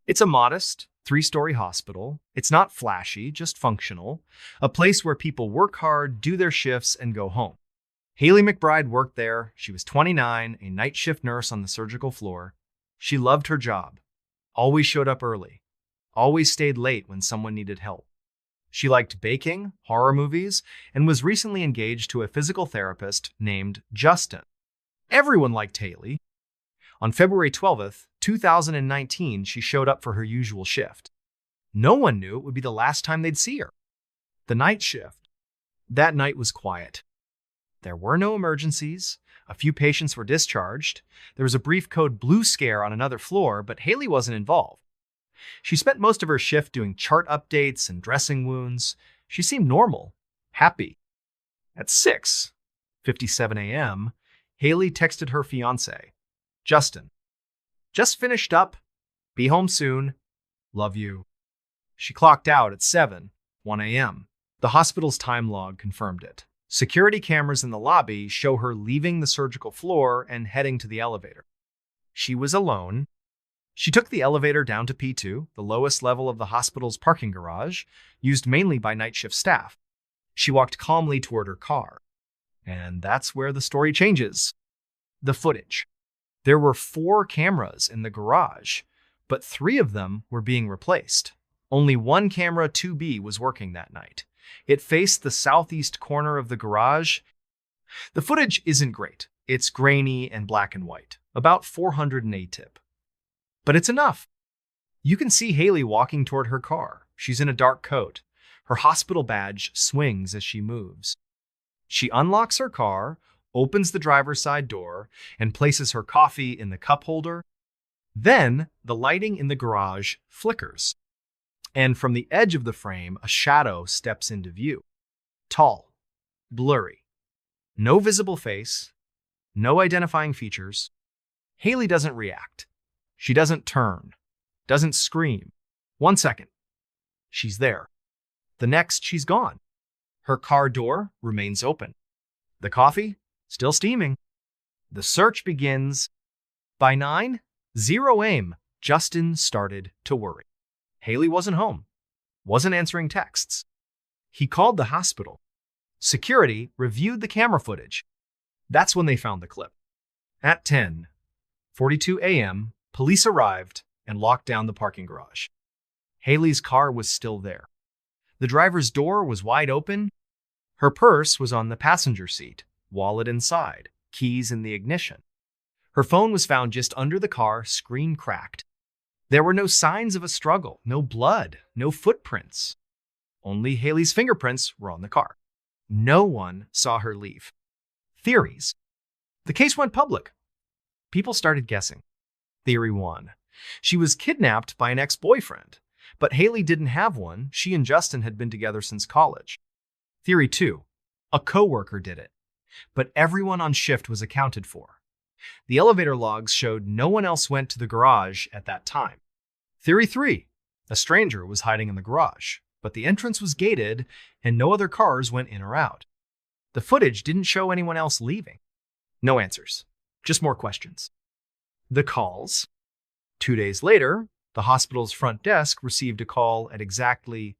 It's a modest, 3-story hospital. It's not flashy, just functional. A place where people work hard, do their shifts, and go home. Haley McBride worked there. She was 29, a night shift nurse on the surgical floor. She loved her job. Always showed up early. Always stayed late when someone needed help. She liked baking, horror movies, and was recently engaged to a physical therapist named Justin. Everyone liked Haley. On February 12th, 2019, she showed up for her usual shift. No one knew it would be the last time they'd see her. The night shift. That night was quiet. There were no emergencies. A few patients were discharged. There was a brief code blue scare on another floor, but Haley wasn't involved. She spent most of her shift doing chart updates and dressing wounds. She seemed normal, happy. At 6:57 a.m., Haley texted her fiancé, Justin. Just finished up. Be home soon. Love you. She clocked out at 7:01 a.m. The hospital's time log confirmed it. Security cameras in the lobby show her leaving the surgical floor and heading to the elevator. She was alone. She took the elevator down to P2, the lowest level of the hospital's parking garage, used mainly by night shift staff. She walked calmly toward her car. And that's where the story changes. The footage. There were 4 cameras in the garage, but 3 of them were being replaced. Only one camera 2B was working that night. It faced the southeast corner of the garage. The footage isn't great. It's grainy and black and white, about 400 ATIP. But it's enough. You can see Haley walking toward her car. She's in a dark coat. Her hospital badge swings as she moves. She unlocks her car, opens the driver's side door, and places her coffee in the cup holder. Then the lighting in the garage flickers. And from the edge of the frame, a shadow steps into view. Tall, blurry, no visible face, no identifying features. Haley doesn't react. She doesn't turn, doesn't scream. 1 second. She's there. The next, she's gone. Her car door remains open. The coffee, still steaming. The search begins. By 9:00 a.m., Justin started to worry. Haley wasn't home, wasn't answering texts. He called the hospital. Security reviewed the camera footage. That's when they found the clip. At 10:42 a.m., police arrived and locked down the parking garage. Haley's car was still there. The driver's door was wide open. Her purse was on the passenger seat, wallet inside, keys in the ignition. Her phone was found just under the car, screen cracked. There were no signs of a struggle, no blood, no footprints. Only Haley's fingerprints were on the car. No one saw her leave. Theories. The case went public. People started guessing. Theory 1. She was kidnapped by an ex-boyfriend, but Haley didn't have one. She and Justin had been together since college. Theory 2. A coworker did it, but everyone on shift was accounted for. The elevator logs showed no one else went to the garage at that time. Theory 3. A stranger was hiding in the garage, but the entrance was gated and no other cars went in or out. The footage didn't show anyone else leaving. No answers, just more questions. The calls. 2 days later, the hospital's front desk received a call at exactly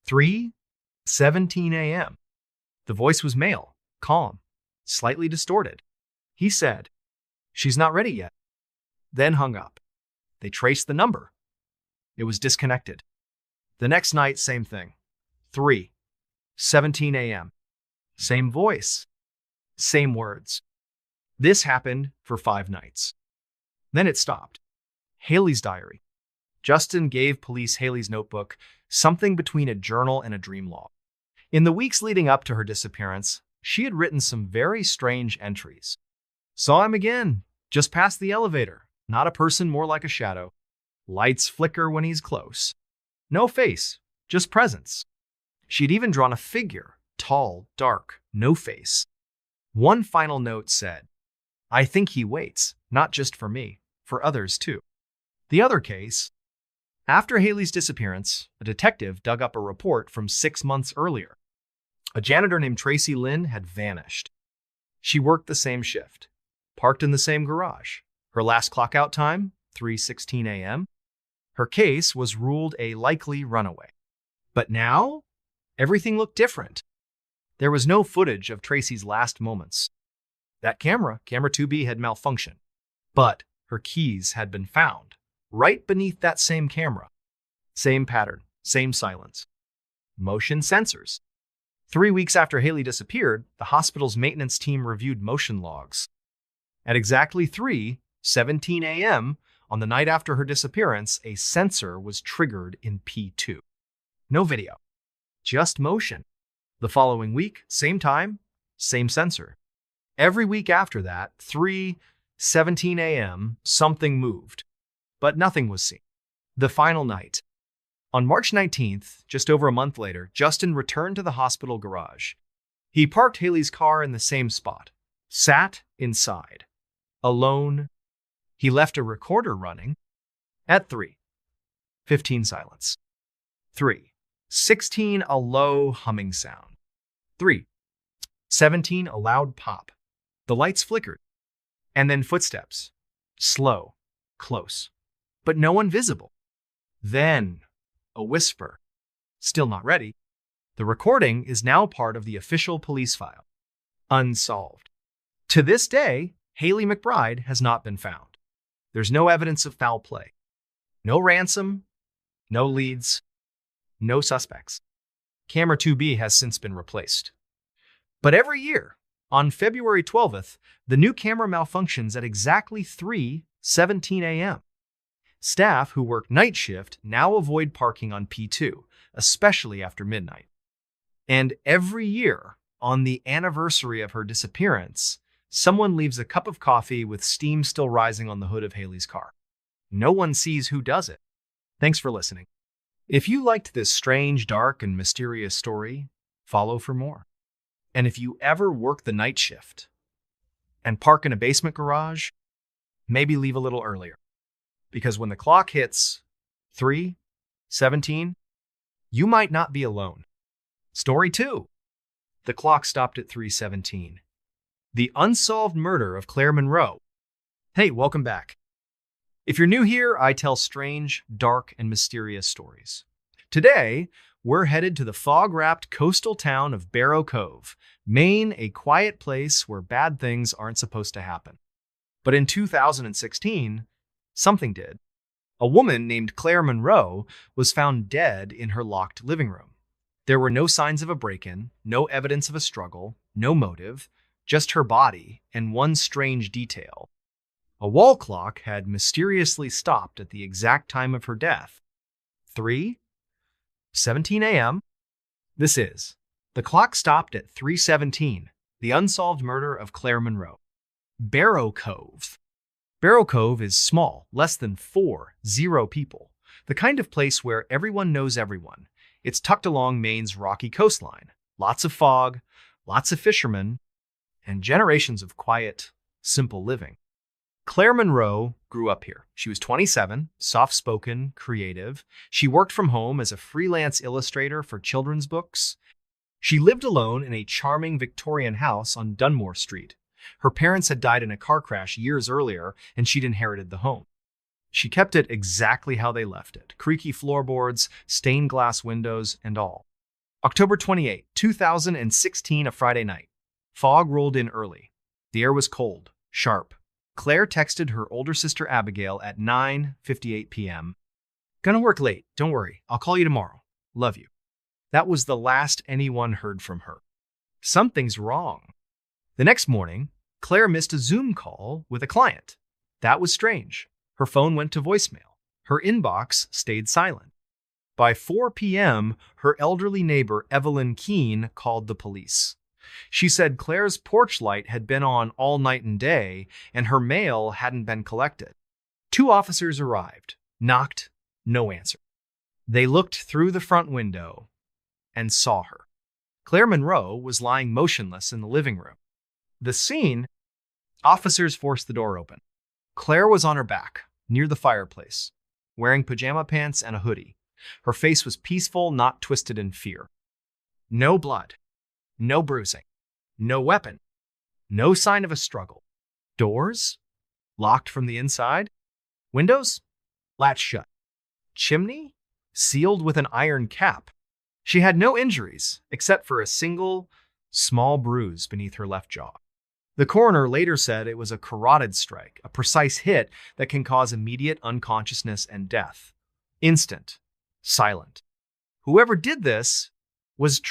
3:17 a.m. The voice was male, calm, slightly distorted. He said, "She's not ready yet," then hung up. They traced the number. It was disconnected. The next night, same thing. 3:17 a.m. Same voice, same words. This happened for 5 nights. Then it stopped. Haley's diary. Justin gave police Haley's notebook, something between a journal and a dream log. In the weeks leading up to her disappearance, she had written some very strange entries. Saw him again, just past the elevator. Not a person, more like a shadow. Lights flicker when he's close. No face, just presence. She'd even drawn a figure, tall, dark, no face. One final note said, "I think he waits, not just for me, for others too." The other case, after Haley's disappearance, a detective dug up a report from 6 months earlier. A janitor named Tracy Lynn had vanished. She worked the same shift, parked in the same garage. Her last clock out time, 3:16 a.m. Her case was ruled a likely runaway. But now, everything looked different. There was no footage of Tracy's last moments. That camera 2B, had malfunctioned. But her keys had been found, right beneath that same camera. Same pattern, same silence. Motion sensors. 3 weeks after Haley disappeared, the hospital's maintenance team reviewed motion logs. At exactly 3:17 a.m., on the night after her disappearance, a sensor was triggered in P2. No video, just motion. The following week, same time, same sensor. Every week after that, 3:17 a.m., something moved, but nothing was seen. The final night. On March 19th, just over a month later, Justin returned to the hospital garage. He parked Haley's car in the same spot, sat inside, alone. He left a recorder running at 3:15 silence. 3:16 a low humming sound. 3:17 a loud pop. The lights flickered. And then footsteps. Slow, close, but no one visible. Then a whisper. Still not ready. The recording is now part of the official police file. Unsolved. To this day, Haley McBride has not been found. There's no evidence of foul play. No ransom, no leads, no suspects. Camera 2B has since been replaced. But every year, on February 12th, the new camera malfunctions at exactly 3:17 a.m. Staff who work night shift now avoid parking on P2, especially after midnight. And every year, on the anniversary of her disappearance, someone leaves a cup of coffee with steam still rising on the hood of Haley's car. No one sees who does it. Thanks for listening. If you liked this strange, dark, and mysterious story, follow for more. And if you ever work the night shift and park in a basement garage, maybe leave a little earlier. Because when the clock hits 3:17, you might not be alone. Story 2. The clock stopped at 3:17. The unsolved murder of Claire Monroe. Hey, welcome back. If you're new here, I tell strange, dark, and mysterious stories. Today, we're headed to the fog-wrapped coastal town of Barrow Cove, Maine, a quiet place where bad things aren't supposed to happen. But in 2016, something did. A woman named Claire Monroe was found dead in her locked living room. There were no signs of a break-in, no evidence of a struggle, no motive, just her body and one strange detail. A wall clock had mysteriously stopped at the exact time of her death. 3:17 a.m. This is The Clock Stopped at 3:17, the unsolved murder of Claire Monroe. Barrow Cove. Barrow Cove is small, less than 40 people, the kind of place where everyone knows everyone. It's tucked along Maine's rocky coastline. Lots of fog, lots of fishermen, and generations of quiet, simple living. Claire Monroe grew up here. She was 27, soft-spoken, creative. She worked from home as a freelance illustrator for children's books. She lived alone in a charming Victorian house on Dunmore Street. Her parents had died in a car crash years earlier, and she'd inherited the home. She kept it exactly how they left it, creaky floorboards, stained glass windows, and all. October 28, 2016, a Friday night. Fog rolled in early. The air was cold, sharp. Claire texted her older sister Abigail at 9:58 p.m. "Gonna work late, don't worry, I'll call you tomorrow. Love you." That was the last anyone heard from her. Something's wrong. The next morning, Claire missed a Zoom call with a client. That was strange. Her phone went to voicemail. Her inbox stayed silent. By 4 p.m., her elderly neighbor Evelyn Keene called the police. She said Claire's porch light had been on all night and day, and her mail hadn't been collected. 2 officers arrived. Knocked, no answer. They looked through the front window and saw her. Claire Monroe was lying motionless in the living room. The scene, officers forced the door open. Claire was on her back, near the fireplace, wearing pajama pants and a hoodie. Her face was peaceful, not twisted in fear. No blood, no bruising, no weapon, no sign of a struggle. Doors? Locked from the inside. Windows? Latched shut. Chimney? Sealed with an iron cap. She had no injuries, except for a single, small bruise beneath her left jaw. The coroner later said it was a carotid strike, a precise hit that can cause immediate unconsciousness and death. Instant. Silent. Whoever did this was